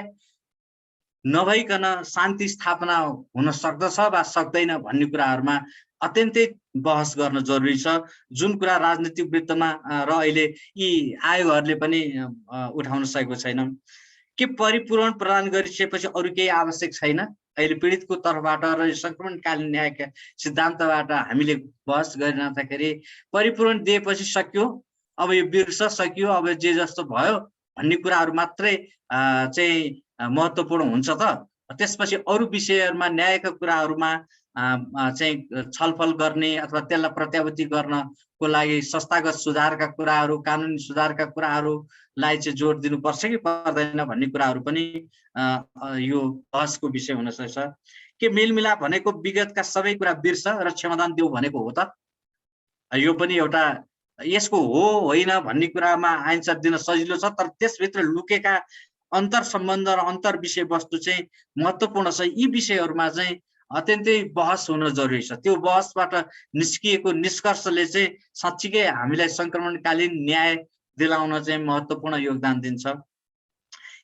नभइकन शान्ति स्थापना हुन सक्दछ वा सक्दैन भन्ने कुराहरूमा अत्यन्तै बहस गर्न जरुरी छ। जुन कुरा राजनीतिक वृत्तमा र अहिले यी आयोगहरूले पनि उठाउन सकेको छैन कि परिपूरण प्रदान गरिसकेपछि अरू केही आवश्यक छैन। अहिले पीडितको तर्फबाट र संक्रमणकालीन न्यायका सिद्धान्तबाट हामीले बहस गरिरहँदाखेरि परिपूरण दिएपछि सक्यो, अब यो बिर्स सकियो, अब जे जस्तो भयो भन्ने कुराहरू मात्रै चाहिँ महत्त्वपूर्ण हुन्छ त। त्यसपछि अरू विषयहरूमा, न्यायका कुराहरूमा चाहिँ छलफल गर्ने अथवा त्यसलाई प्रत्याभूति गर्नको लागि संस्थागत सुधारका कुराहरू, कानुनी सुधारका कुराहरूलाई चाहिँ जोड दिनुपर्छ कि पर्दैन भन्ने कुराहरू पनि यो बहसको विषय हुन सक्छ। के मेलमिलाप भनेको विगतका सबै कुरा बिर्स र क्षमादान देऊ भनेको हो त? यो पनि एउटा यसको हो होइन भन्ने कुरामा आन्सर दिन सजिलो छ, तर त्यसभित्र लुकेका अन्तर सम्बन्ध र अन्तर विषय वस्तु चाहिँ महत्त्वपूर्ण छ। यी विषयहरूमा चाहिँ अत्यन्तै बहस हुन जरुरी छ। त्यो बहसबाट निस्किएको निष्कर्षले चाहिँ साँच्चीकै हामीलाई संक्रमणकालीन न्याय दिलाउन चाहिँ महत्त्वपूर्ण योगदान दिन्छ।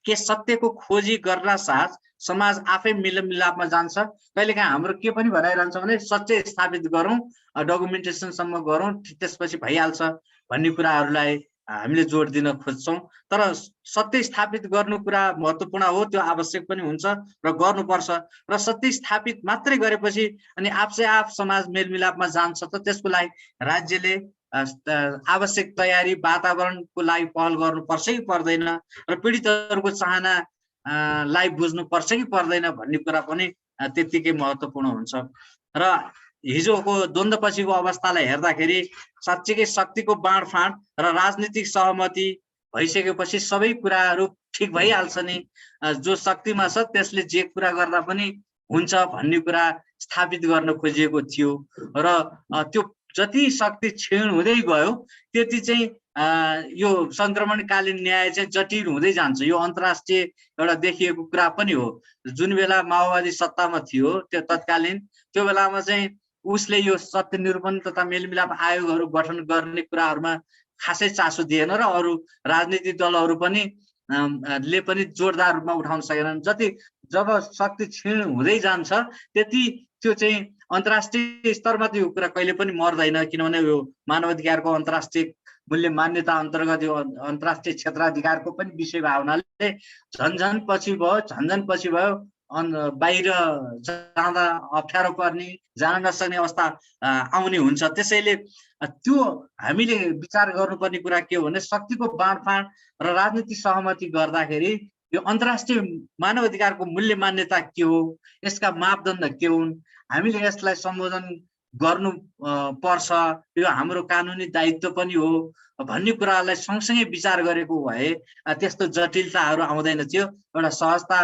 के सत्यको खोजी गर्न साथ समाज आफै मेलमिलापमा जान्छ? कहिलेकाहीँ हाम्रो के पनि भनाइरहन्छ भने सत्य स्थापित गरौँ, डकुमेन्टेसनसम्म गरौँ, त्यसपछि भइहाल्छ भन्ने कुराहरूलाई हामीले जोड दिन खोज्छौँ। तर सत्य स्थापित गर्नु कुरा महत्त्वपूर्ण हो, त्यो आवश्यक पनि हुन्छ र गर्नुपर्छ। र सत्य स्थापित मात्रै गरेपछि अनि आफसे आफ समाज मेलमिलापमा जान्छ त त्यसको लागि राज्यले आवश्यक तयारी वातावरणको लागि पहल गर्नुपर्छ कि पर्दैन र पीडितहरूको चाहना लाई बुझ्नुपर्छ कि पर्दैन भन्ने कुरा पनि त्यतिकै महत्त्वपूर्ण हुन्छ। र हिजोको द्वन्द्वपछिको अवस्थालाई हेर्दाखेरि साँच्चीकै शक्तिको बाँडफाँड र राजनीतिक सहमति भइसकेपछि सबै कुराहरू ठिक भइहाल्छ नि। जो शक्तिमा छ त्यसले जे कुरा गर्दा पनि हुन्छ भन्ने कुरा स्थापित गर्न खोजिएको थियो र त्यो जति शक्ति क्षीण हुँदै गयो त्यति चाहिँ यो संक्रमणकालीन न्याय चाहिँ जटिल हुँदै जान्छ। यो अन्तर्राष्ट्रिय एउटा देखिएको कुरा पनि हो। जुन बेला माओवादी सत्तामा थियो त्यो तत्कालीन, त्यो बेलामा चाहिँ उसले यो सत्य निरूपण तथा मेलमिलाप आयोगहरू गठन गर्ने कुराहरूमा खासै चासो दिएन र अरू राजनीतिक दलहरू पनि ले पनि जोरदार रूपमा उठाउन सकेनन्। जब शक्ति क्षीण हुँदै जान्छ त्यति त्यो चाहिँ अन्तर्राष्ट्रिय स्तरमा त्यो कुरा कहिले पनि मर्दैन, किनभने यो मानवाधिकारको अन्तर्राष्ट्रिय मूल्य मान्यता अन्तर्गत यो अन्तर्राष्ट्रिय क्षेत्राधिकारको पनि विषय भावनाले झन्झन पछि भयो बाहिर जाँदा अप्ठ्यारो पर्ने, जान नसक्ने अवस्था आउने हुन्छ। त्यसैले त्यो हामीले विचार गर्नुपर्ने कुरा के हो भने शक्तिको बाँडफाँड र राजनीतिक सहमति गर्दाखेरि यो अन्तर्राष्ट्रिय मानवाधिकारको मूल्य मान्यता के हो, यसका मापदण्ड के हुन्, हामीले यसलाई सम्बोधन गर्नु पर्छ, यो हाम्रो कानुनी दायित्व पनि हो भन्ने कुरालाई सँगसँगै विचार गरेको भए त्यस्तो जटिलताहरू आउँदैन थियो, एउटा सहजता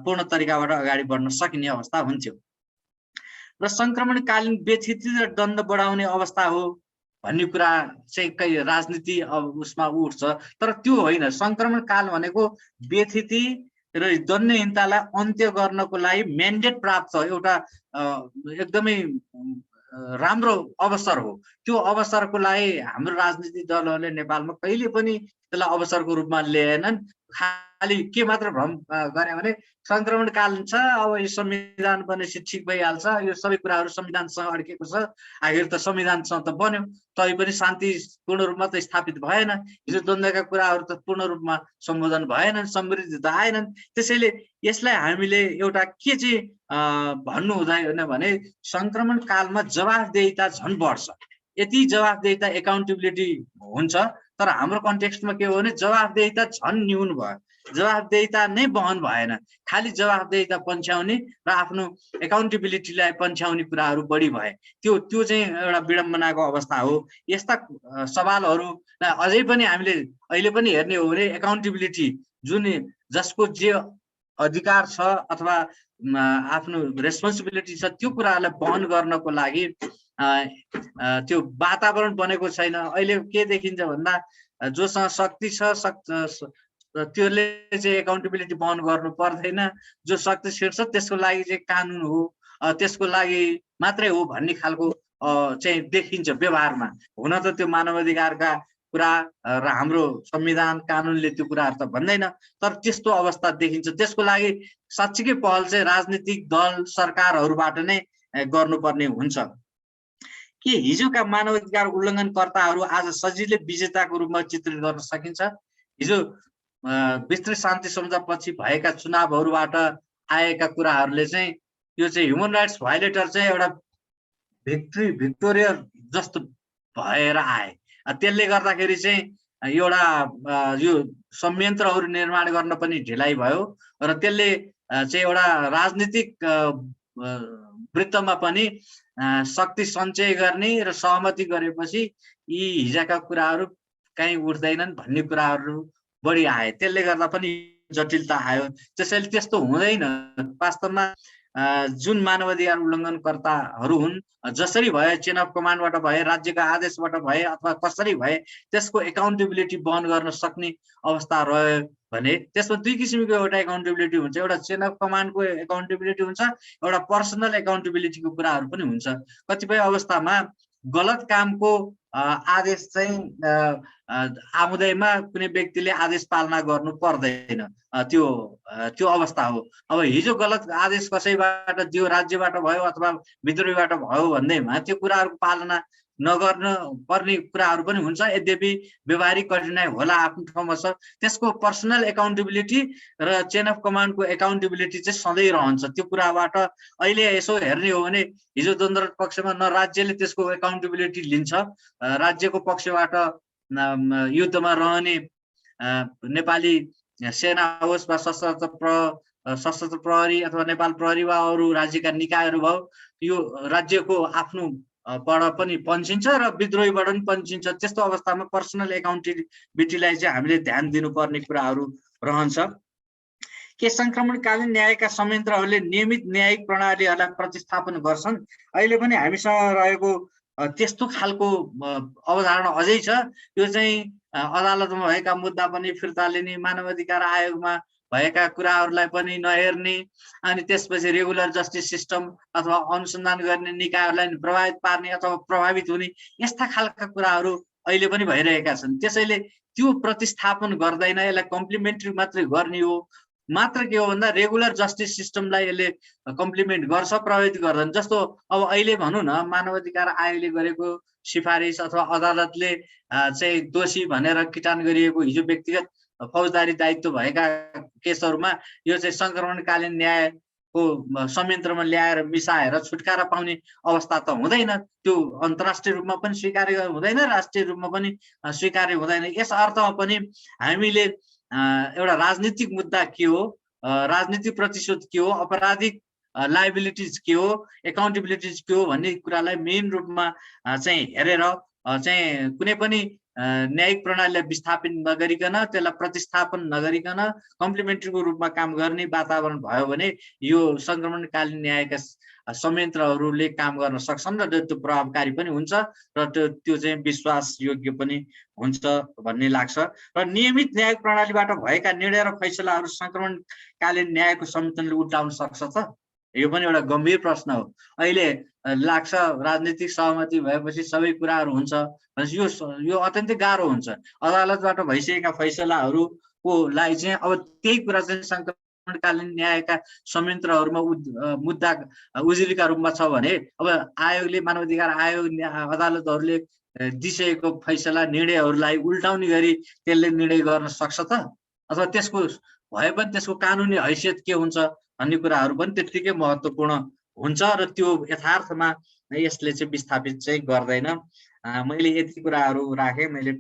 पूर्ण तरिकाबाट अगाडि बढ्न सकिने अवस्था हुन्थ्यो। र संक्रमणकालीन व्यथिति र दण्ड बढाउने अवस्था हो भन्ने कुरा चाहिँ राजनीति उसमा उठ्छ, तर त्यो होइन। संक्रमण काल भनेको व्यथिति र दण्डहीनतालाई अन्त्य गर्नको लागि म्यान्डेट प्राप्त एउटा एकदमै राम्रो अवसर हो। त्यो अवसरको लागि हाम्रो राजनीतिक दलहरूले नेपालमा कहिले पनि त्यसलाई अवसरको रूपमा ल्याएनन्। खालि के मात्र भ्रम गरे भने संक्रमणकाल छ, अब यो संविधान बनेपछि ठिक भइहाल्छ, यो सबै कुराहरू संविधानसँग अड्केको छ, आखिर त संविधानसँग त बन्यो तै पनि शान्तिपूर्ण रूपमा त स्थापित भएन, हिजो द्वन्द्वका कुराहरू त पूर्ण रूपमा सम्बोधन भएनन्, समृद्धि त आएनन्। त्यसैले यसलाई हामीले एउटा के चाहिँ भन्नु हुँदैन भने संक्रमण कालमा जवाफदेहिता झन् बढ्छ। यति जवाफदेहिता एकाउन्टेबिलिटी हुन्छ, तर हाम्रो कन्टेक्स्टमा के हो भने जवाफदेहिता झन् न्यून भयो, जवाफदेहिता नै बहन भएन, खालि जवाफदेहिता पन्छ्याउने र आफ्नो एकाउन्टेबिलिटीलाई पन्छ्याउने कुराहरू बढी भए। त्यो चाहिँ एउटा विडम्बनाको अवस्था हो। यस्ता सवालहरूलाई अझै पनि हामीले अहिले पनि हेर्ने हो भने एकाउन्टेबिलिटी जुन जसको जे अधिकार छ अथवा आफ्नो रेस्पोन्सिबिलिटी छ त्यो कुराहरूलाई वहन गर्नको लागि त्यो वातावरण बनेको छैन। अहिले के देखिन्छ भन्दा जोसँग शक्ति छ त्यसले चाहिँ एकाउन्टेबिलिटी वहन गर्नु पर्दैन, जो शक्तिशील छ त्यसको लागि चाहिँ कानुन हो, त्यसको लागि मात्रै हो भन्ने खालको चाहिँ देखिन्छ व्यवहारमा। हुन त त्यो मानवाधिकारका कुरा र हाम्रो संविधान कानुनले त्यो कुराहरू त भन्दैन, तर त्यस्तो अवस्था देखिन्छ। त्यसको लागि साँच्चीकै पहल चाहिँ राजनीतिक दल सरकारहरूबाट नै गर्नुपर्ने हुन्छ। के हिजोका मानवाधिकार उल्लङ्घनकर्ताहरू आज सजिलै विजेताको रूपमा चित्रित गर्न सकिन्छ? हिजो विस्तृत शान्ति सम्झौतापछि भएका चुनावहरूबाट आएका कुराहरूले चाहिँ यो चाहिँ ह्युमन राइट्स भायोलेटर चाहिँ एउटा भिक्टोरिया जस्तो भएर आए। त्यसले गर्दाखेरि चाहिँ एउटा यो संयन्त्रहरू निर्माण गर्न पनि ढिलाइ भयो र त्यसले चाहिँ एउटा राजनीतिक वृत्तमा पनि शक्ति सञ्चय गर्ने र सहमति गरेपछि यी हिजोका कुराहरू कहीँ उठ्दैनन् भन्ने कुराहरू बढी आए, त्यसले गर्दा पनि जटिलता आयो। त्यसैले त्यस्तो हुँदैन। वास्तवमा जुन मानवाधिकार उल्लङ्घनकर्ताहरू हुन्, जसरी भए चेन अफ कमान्डबाट भए, राज्यका आदेशबाट भए अथवा कसरी भए, त्यसको एकाउन्टेबिलिटी वहन गर्न सक्ने अवस्था रह्यो भने त्यसमा दुई किसिमको एउटा एकाउन्टेबिलिटी हुन्छ। एउटा चेन अफ कमान्डको एकाउन्टेबिलिटी हुन्छ, एउटा पर्सनल एकाउन्टेबिलिटीको कुराहरू पनि हुन्छ। कतिपय अवस्थामा गलत कामको आदेश चाहिँ आउँदैमा कुनै व्यक्तिले आदेश पालना गर्नु पर्दैन, त्यो अवस्था हो। अब हिजो गलत आदेश कसैबाट दियो, राज्यबाट भयो अथवा विद्रोहीबाट भयो भन्दैमा त्यो कुराहरूको पालना नगर्न पर्ने कुराहरू पनि हुन्छ। यद्यपि व्यवहारिक कठिनाइ होला, आफ्नो ठाउँमा छ। त्यसको पर्सनल एकाउन्टेबिलिटी र चेन अफ कमान्डको एकाउन्टेबिलिटी चाहिँ सधैँ रहन्छ। त्यो कुराबाट अहिले यसो हेर्ने हो भने हिजो द्वन्द्व पक्षमा न राज्यले त्यसको एकाउन्टेबिलिटी लिन्छ, राज्यको पक्षबाट युद्धमा रहने नेपाली सेना होस् वा सशस्त्र प्रहरी अथवा नेपाल प्रहरी वा अरू राज्यका निकायहरू भयो, यो राज्यको आफ्नो बाट पनि पन्छिन्छ र विद्रोहीबाट पनि पन्छिन्छ। त्यस्तो अवस्थामा पर्सनल एकाउन्टेबिलिटीलाई चाहिँ हामीले ध्यान दिनुपर्ने कुराहरू रहन्छ। के संक्रमणकालीन न्यायका संयन्त्रहरूले नियमित न्यायिक प्रणालीहरूलाई प्रतिस्थापन गर्छन्? अहिले पनि हामीसँग रहेको त्यस्तो खालको अवधारणा अझै छ। यो चाहिँ अदालतमा भएका मुद्दा पनि फिर्ता लिने, मानवाधिकार आयोगमा भएका कुराहरूलाई पनि नहेर्ने, अनि त्यसपछि रेगुलर जस्टिस सिस्टम अथवा अनुसन्धान गर्ने निकायहरूलाई प्रभावित पार्ने अथवा प्रभावित हुने, यस्ता खालका कुराहरू अहिले पनि भइरहेका छन्। त्यसैले त्यो प्रतिस्थापन गर्दैन, यसलाई कम्प्लिमेन्ट्री मात्रै गर्ने हो। मात्र के हो भन्दा रेगुलर जस्टिस सिस्टमलाई यसले कम्प्लिमेन्ट गर्छ, प्रभावित गर्दैन। जस्तो अब अहिले भनौँ न, मानवाधिकार आयोगले गरेको सिफारिस अथवा अदालतले चाहिँ दोषी भनेर किटान गरिएको हिजो व्यक्तिगत फौजदारी दायित्व भएका केसहरूमा यो चाहिँ संक्रमणकालीन न्यायको संयन्त्रमा ल्याएर मिसाएर छुटकारा पाउने अवस्था त हुँदैन। त्यो अन्तर्राष्ट्रिय रूपमा पनि स्वीकार्य हुँदैन, राष्ट्रिय रूपमा पनि स्वीकार्य हुँदैन। यस अर्थमा पनि हामीले एउटा राजनीतिक मुद्दा के हो, राजनीतिक प्रतिशोध के हो, अपराधिक लाइबिलिटिज के हो, एकाउन्टेबिलिटिज के हो भन्ने कुरालाई मेन रूपमा चाहिँ हेरेर चाहिँ कुनै पनि न्यायिक प्रणालीलाई विस्थापित नगरिकन, त्यसलाई प्रतिस्थापन नगरिकन कम्प्लिमेन्ट्रीको रूपमा काम गर्ने वातावरण भयो भने यो संक्रमणकालीन न्यायका संयन्त्रहरूले काम गर्न सक्छन् र त्यो प्रभावकारी पनि हुन्छ र त्यो चाहिँ विश्वास योग्य पनि हुन्छ भन्ने लाग्छ। र नियमित न्यायिक प्रणालीबाट भएका निर्णय र फैसलाहरू संक्रमणकालीन न्यायको संयन्त्रले उल्टाउन सक्छ त? यो पनि एउटा गम्भीर प्रश्न हो। अहिले लाग्छ राजनीतिक सहमति भएपछि सबै कुराहरू हुन्छ, यो अत्यन्तै गाह्रो हुन्छ। अदालतबाट भइसकेका फैसलाहरूको लागि चाहिँ अब त्यही कुरा चाहिँ संक्रमणकालीन न्यायका संयन्त्रहरूमा मुद्दा उजुरीका रूपमा छ भने अब आयोगले, मानवाधिकार आयोग, अदालतहरूले दिइसकेको फैसला निर्णयहरूलाई उल्टाउने गरी त्यसले निर्णय गर्न सक्छ त? अथवा त्यसको भए पनि त्यसको कानुनी हैसियत के हुन्छ भन्ने कुराहरू पनि त्यत्तिकै महत्त्वपूर्ण हुन्छ र त्यो यथार्थमा यसले चाहिँ विस्थापित चाहिँ गर्दैन। मैले यति कुराहरू राखेँ, मैले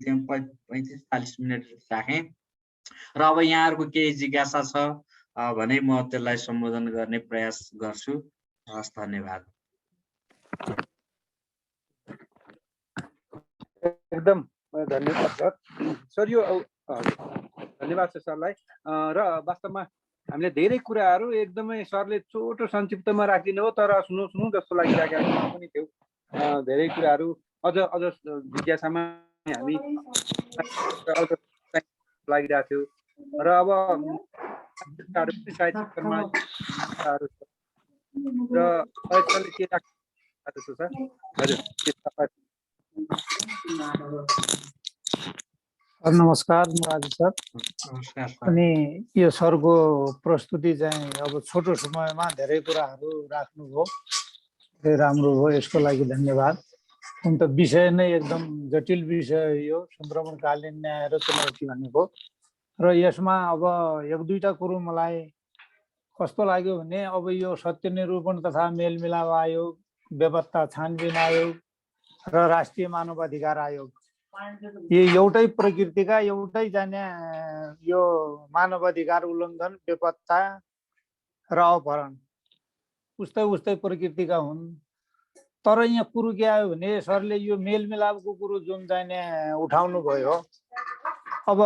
35-40 मिनट राखेँ र अब यहाँहरूको केही जिज्ञासा छ भने म त्यसलाई सम्बोधन गर्ने प्रयास गर्छु। हस्, धन्यवाद। एकदम धन्यवाद सर। यो धन्यवाद छ सरलाई। र वास्तवमा हामीले धेरै कुराहरू एकदमै सरले छोटो संक्षिप्तमा राखिदिनु हो, तर सुनौँ जस्तो लागिरहेको पनि थियो। धेरै कुराहरू अझ जिज्ञासामा हामी लागिरहेको थियो र अब साहित्यमा र के लाग्छ सर? हजुर नमस्कार, मुरारी सर। अनि यो सरको प्रस्तुति चाहिँ अब छोटो समयमा धेरै कुराहरू राख्नुभयो, धेरै राम्रो भयो, यसको लागि धन्यवाद। हुन त विषय नै एकदम जटिल विषय यो संक्रमणकालीन न्याय र चुनौती भनेको। र यसमा अब एक दुईटा कुरो मलाई कस्तो लाग्यो भने अब यो सत्य निरूपण तथा मेलमिलाप आयोग, बेपत्ता छानबिन आयोग र राष्ट्रिय मानवाधिकार आयोग, यो एउटै प्रकृतिका, एउटै जाने यो मानवाधिकार उल्लङ्घन, बेपत्ता र अपहरण उस्तै उस्तै प्रकृतिका हुन्। तर यहाँ कुरो के आयो भने सरले यो मेलमिलापको कुरो जुन चाहिँ उठाउनु भयो, अब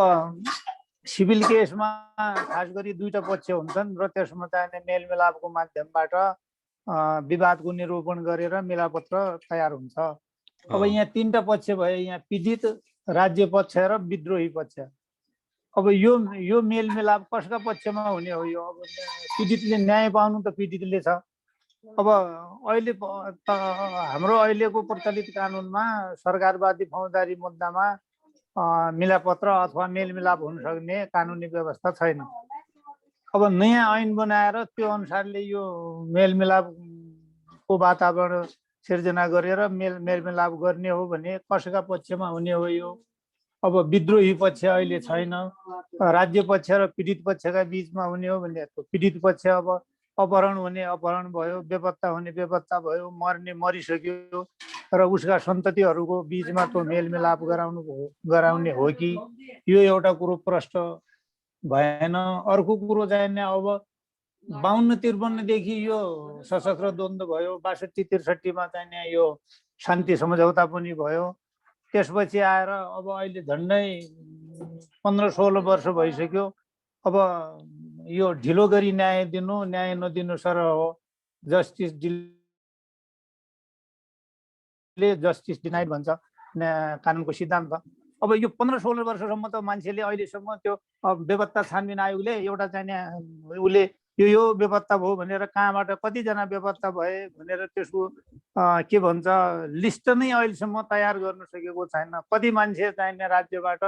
सिभिल केसमा खास गरी दुईटा पक्ष हुन्छन् र त्यसमा चाहिँ मेलमिलापको माध्यमबाट विवादको निरूपण गरेर मिलापत्र तयार हुन्छ। अब यहाँ तीनटा पक्ष भयो, यहाँ पीडित, राज्य पक्ष र विद्रोही पक्ष। अब यो मेलमिलाप कसका पक्षमा हुने हो? यो अब पीडितले न्याय पाउनु त पीडितले छ। अब अहिले हाम्रो अहिलेको प्रचलित कानुनमा सरकारवादी फौजदारी मुद्दामा मिलापत्र अथवा मेलमिलाप हुन सक्ने कानुनी व्यवस्था छैन। अब नयाँ ऐन बनाएर त्यो अनुसारले यो मेलमिलापको वातावरण सिर्जना गरेर मेलमिलाप गर्ने हो भने कसका पक्षमा हुने हो यो? अब विद्रोही पक्ष अहिले छैन, राज्य पक्ष र पीडित पक्षका बिचमा हुने हो भने पीडित पक्ष अब अपहरण हुने अपहरण भयो, बेपत्ता हुने बेपत्ता भयो, मर्ने मरिसक्यो र उसका सन्ततिहरूको बिचमा त्यो मेलमिलाप गराउने हो कि? यो एउटा कुरो प्रश्न भएन। अर्को कुरो चाहिँ अब 52-53 देखि यो सशस्त्र द्वन्द्व भयो, 62-63 चाहिँ यो शान्ति सम्झौता पनि भयो। त्यसपछि आएर अब अहिले झन्डै 15-16 वर्ष भइसक्यो। अब यो ढिलो गरी न्याय दिनु, न्याय नदिनु सर हो। जस्टिस डिनाइड भन्छ कानुनको सिद्धान्त। अब यो 15-16 वर्षसम्म त मान्छेले अहिलेसम्म त्यो बेपत्ता छानबिन आयोगले एउटा चाहिँ उसले यो बेपत्ता भयो भनेर कहाँबाट कतिजना बेपत्ता भए भनेर त्यसको के भन्छ लिस्ट नै अहिलेसम्म तयार गर्न सकेको छैन। कति मान्छे चाहिँ राज्यबाट,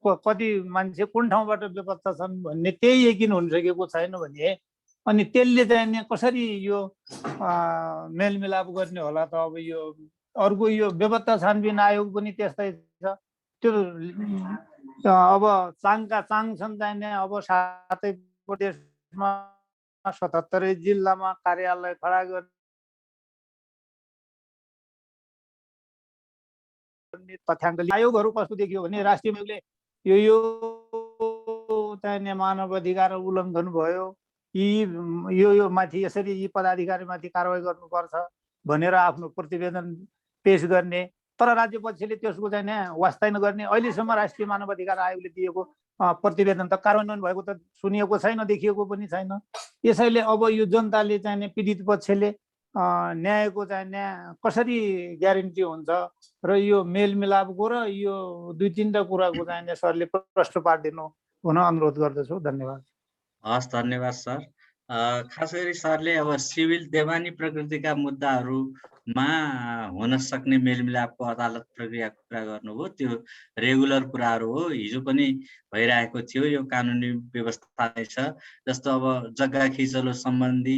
कति मान्छे कुन ठाउँबाट बेपत्ता छन् भन्ने त्यही यकिन हुन सकेको छैन भने अनि त्यसले चाहिँ कसरी यो मेलमिलाप गर्ने होला त? अब यो अर्को यो बेपत्ता छानबिन आयोग पनि त्यस्तै छ। त्यो अब चाङका चाङ छन् चाहिँ अब 7 प्रदेशमा 77 जिल्लामा कार्यालय खडा गर्ने तथ्याङ्क आयोगहरू कस्तो देखियो भने राष्ट्रिय आयोगले यो चाहिँ मानव अधिकार उल्लङ्घन भयो, यो माथि यसरी यी पदाधिकारीमाथि कारवाही गर्नुपर्छ भनेर आफ्नो प्रतिवेदन पेश गर्ने। तर राज्य पक्षले त्यसको चाहिँ वास्ता नगर्ने। अहिलेसम्म राष्ट्रिय मानव अधिकार आयोगले दिएको प्रतिवेदन त कार्यान्वयन भएको त सुनिएको छैन, देखिएको पनि छैन। यसैले अब यो जनताले चाहिँ पीडित पक्षले न्यायको चाहिँ कसरी ग्यारेन्टी हुन्छ र यो मेलमिलापको र यो 2-3टा कुराको चाहिँ सरले प्रश्न पारिदिनु हुन अनुरोध गर्दछु। धन्यवाद। हस्, धन्यवाद सर। खास गरी सरले अब सिभिल देवानी प्रकृतिका मुद्दाहरूमा हुन सक्ने मेलमिलापको अदालत प्रक्रियाको कुरा गर्नुभयो। त्यो रेगुलर कुराहरू हो, हिजो पनि भइरहेको थियो, यो कानुनी व्यवस्था नै छ। जस्तो अब जग्गा खिचलो सम्बन्धी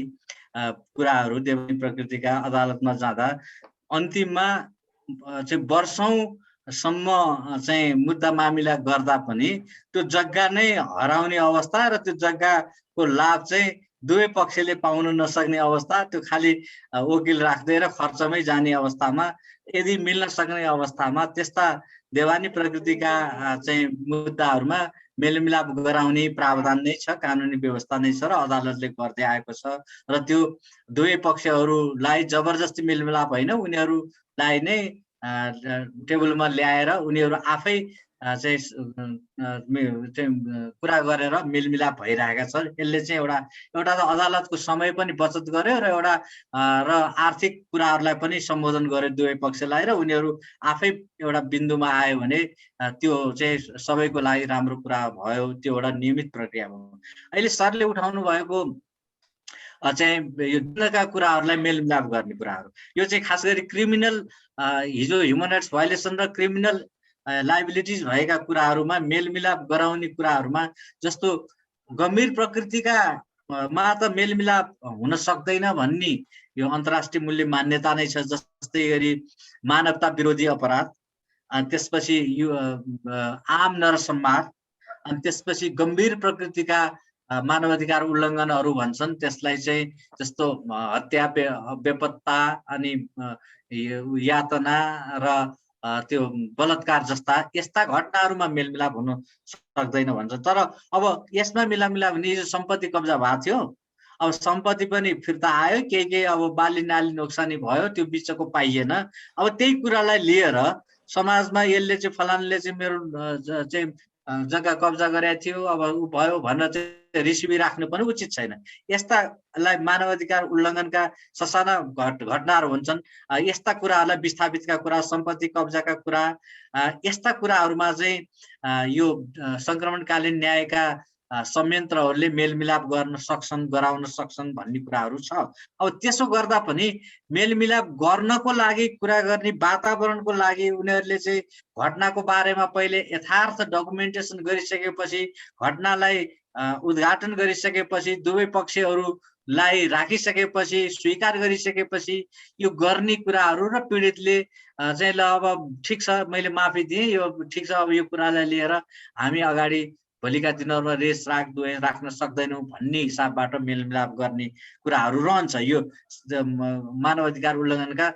कुराहरू देवानी प्रकृतिका अदालतमा जाँदा अन्तिममा चाहिँ वर्षौंसम्म चाहिँ मुद्दा मामिला गर्दा पनि त्यो जग्गा नै हराउने अवस्था र त्यो जग्गाको लाभ चाहिँ दुवै पक्षले पाउन नसक्ने अवस्था, त्यो खालि वकिल राख्दै र खर्चमै जाने अवस्थामा यदि मिल्न सक्ने अवस्थामा त्यस्ता देवानी प्रकृतिका चाहिँ मुद्दाहरूमा मेलमिलाप गराउने प्रावधान नै छ, कानुनी व्यवस्था नै छ र अदालतले गर्दै आएको छ। र त्यो दुवै पक्षहरूलाई जबरजस्ती मेलमिलाप होइन, उनीहरूलाई नै टेबलमा ल्याएर उनीहरू आफै चाहिँ कुरा गरेर मेलमिलाप भइरहेका छ। यसले चाहिँ एउटा त अदालतको समय पनि बचत गर्यो र र आर्थिक कुराहरूलाई पनि सम्बोधन गर्यो दुवै पक्षलाई, र उनीहरू आफै एउटा बिन्दुमा आयो भने त्यो चाहिँ सबैको लागि राम्रो कुरा भयो। त्यो एउटा नियमित प्रक्रिया हो। अहिले सरले उठाउनु भएको चाहिँ यो जुनका कुराहरूलाई मेलमिलाप गर्ने कुराहरू, यो चाहिँ खास गरी क्रिमिनल हिजो ह्युमन राइट्स भायोलेसन र क्रिमिनल लाइबिलिटिज भएका कुराहरूमा मेलमिलाप गराउने कुराहरूमा जस्तो गम्भीर प्रकृतिका मा त मेलमिलाप हुन सक्दैन भन्ने यो अन्तर्राष्ट्रिय मूल्य मान्यता नै छ। जस्तै गरी मानवता विरोधी अपराध, अनि त्यसपछि यो आम नरसंहार, अनि त्यसपछि गम्भीर प्रकृतिका मानवाधिकार उल्लङ्घनहरू भन्छन् त्यसलाई चाहिँ, जस्तो हत्या, बेपत्ता, अनि यातना र त्यो बलात्कार जस्ता यस्ता घटनाहरूमा मेलमिलाप हुन सक्दैन भन्छ। तर अब यसमा मेलमिलाप भने सम्पत्ति कब्जा भएको थियो, अब सम्पत्ति पनि फिर्ता आयो, केही अब बाली नाली नोक्सानी भयो, त्यो बिचको पाइएन। अब त्यही कुरालाई लिएर समाजमा यसले चाहिँ फलानले चाहिँ मेरो चाहिँ जग्गा कब्जा गरेको थियो, अब ऊ भयो भनेर चाहिँ रिसिभी राख्नु पनि उचित छैन। यस्तालाई मानव अधिकार उल्लङ्घनका ससाना घटनाहरू हुन्छन्। यस्ता कुराहरूलाई विस्थापितका कुरा, सम्पत्ति कब्जाका कुरा, यस्ता कुराहरूमा चाहिँ यो सङ्क्रमणकालीन न्यायका संयन्त्रहरूले मेलमिलाप गर्न सक्छन्, गराउन सक्छन् भन्ने कुराहरू छ। अब त्यसो गर्दा पनि मेलमिलाप गर्नको लागि कुरा गर्ने वातावरणको लागि उनीहरूले चाहिँ घटनाको बारेमा पहिले यथार्थ डकुमेन्टेसन गरिसकेपछि, घटनालाई उद्घाटन गरिसकेपछि, दुवै पक्षहरूलाई राखिसकेपछि, स्वीकार गरिसकेपछि यो गर्ने कुराहरू र पीडितले चाहिँ ल अब ठिक छ मैले माफी दिएँ, यो ठिक छ, अब यो कुरालाई लिएर हामी अगाडि भोलिका दिनहरूमा रेस राख्न सक्दैनौँ भन्ने हिसाबबाट मेलमिलाप गर्ने कुराहरू रहन्छ। यो मानव अधिकार उल्लङ्घनका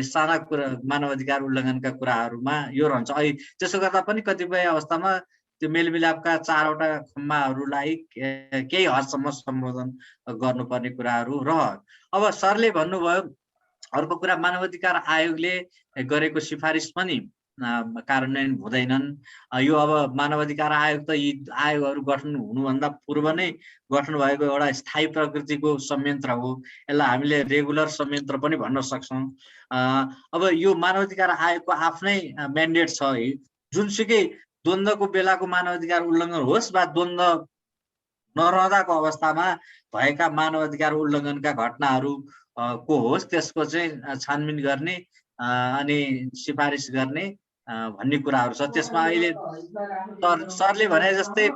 साना कुरा, मानव अधिकार उल्लङ्घनका कुराहरूमा यो रहन्छ। त्यसो गर्दा पनि कतिपय अवस्थामा त्यो मेलमिलापका चारवटा खम्बाहरूलाई केही हदसम्म सम्बोधन गर्नुपर्ने कुराहरू रह्यो। अब सरले भन्नुभयो अर्को कुरा, मानव अधिकार आयोगले गरेको सिफारिस पनि कार्यान्वयन हुँदैनन्। यो अब मानव अधिकार आयोग त यी आयोगहरू गठन हुनुभन्दा पूर्व नै गठन भएको एउटा स्थायी प्रकृतिको संयन्त्र हो। यसलाई हामीले रेगुलर संयन्त्र पनि भन्न सक्छौँ। अब यो मानव अधिकार आयोगको आफ्नै म्यान्डेट छ है, जुनसुकै द्वन्द्वको बेलाको मानव अधिकार उल्लङ्घन होस् वा द्वन्द्व नरहँदाको अवस्थामा भएका मानव अधिकार उल्लङ्घनका घटनाहरू को होस् त्यसको चाहिँ छानबिन गर्ने अनि सिफारिस गर्ने भन्ने कुराहरू छ। त्यसमा अहिले सरले भने जस्तै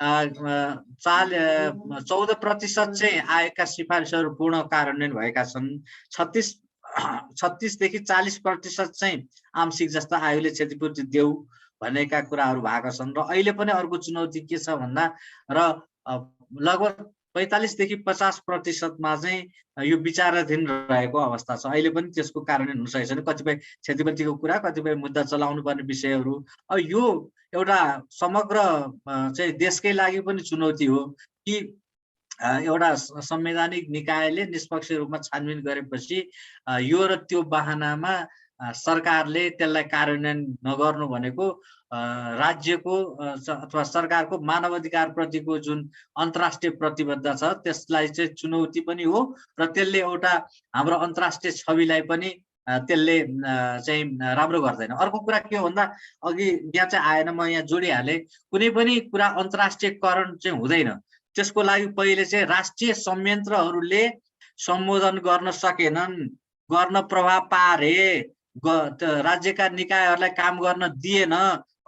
14% चाहिँ आयोगका सिफारिसहरू पूर्ण कार्यान्वयन भएका छन्। 36 देखि 40% चाहिँ आंशिक जस्ता आयोगले क्षतिपूर्ति देऊ भनेका कुराहरू भएका छन्। र अहिले पनि अर्को चुनौती के छ भन्दा र लगभग 45 देखि 50%मा चाहिँ यो विचाराधीन रहेको अवस्था छ। अहिले पनि त्यसको कार्यान्वयन हुन सकेको छैन। कतिपय क्षतिपूर्तिको कुरा, कतिपय मुद्दा चलाउनु पर्ने विषयहरू। अब यो एउटा समग्र चाहिँ देशकै लागि पनि चुनौती हो कि एउटा संवैधानिक निकायले निष्पक्ष रूपमा छानबिन गरेपछि यो र त्यो बहानामा सरकारले त्यसलाई कार्यान्वयन नगर्नु भनेको राज्यको अथवा सरकारको मानव अधिकार प्रतिको जुन अन्तर्राष्ट्रिय प्रतिबद्धता छ त्यसलाई चाहिँ चुनौती पनि हो र त्यसले एउटा हाम्रो अन्तर्राष्ट्रिय छविलाई पनि त्यसले चाहिँ राम्रो गर्दैन। अर्को कुरा के हो भन्दा अघि यहाँ चाहिँ आएन, म यहाँ जोडिहालेँ, कुनै पनि कुरा अन्तर्राष्ट्रियकरण चाहिँ हुँदैन। त्यसको लागि पहिले चाहिँ राष्ट्रिय संयन्त्रहरूले सम्बोधन गर्न सकेनन्, गर्न प्रभाव पारे, राज्यका निकायहरूलाई काम गर्न दिएन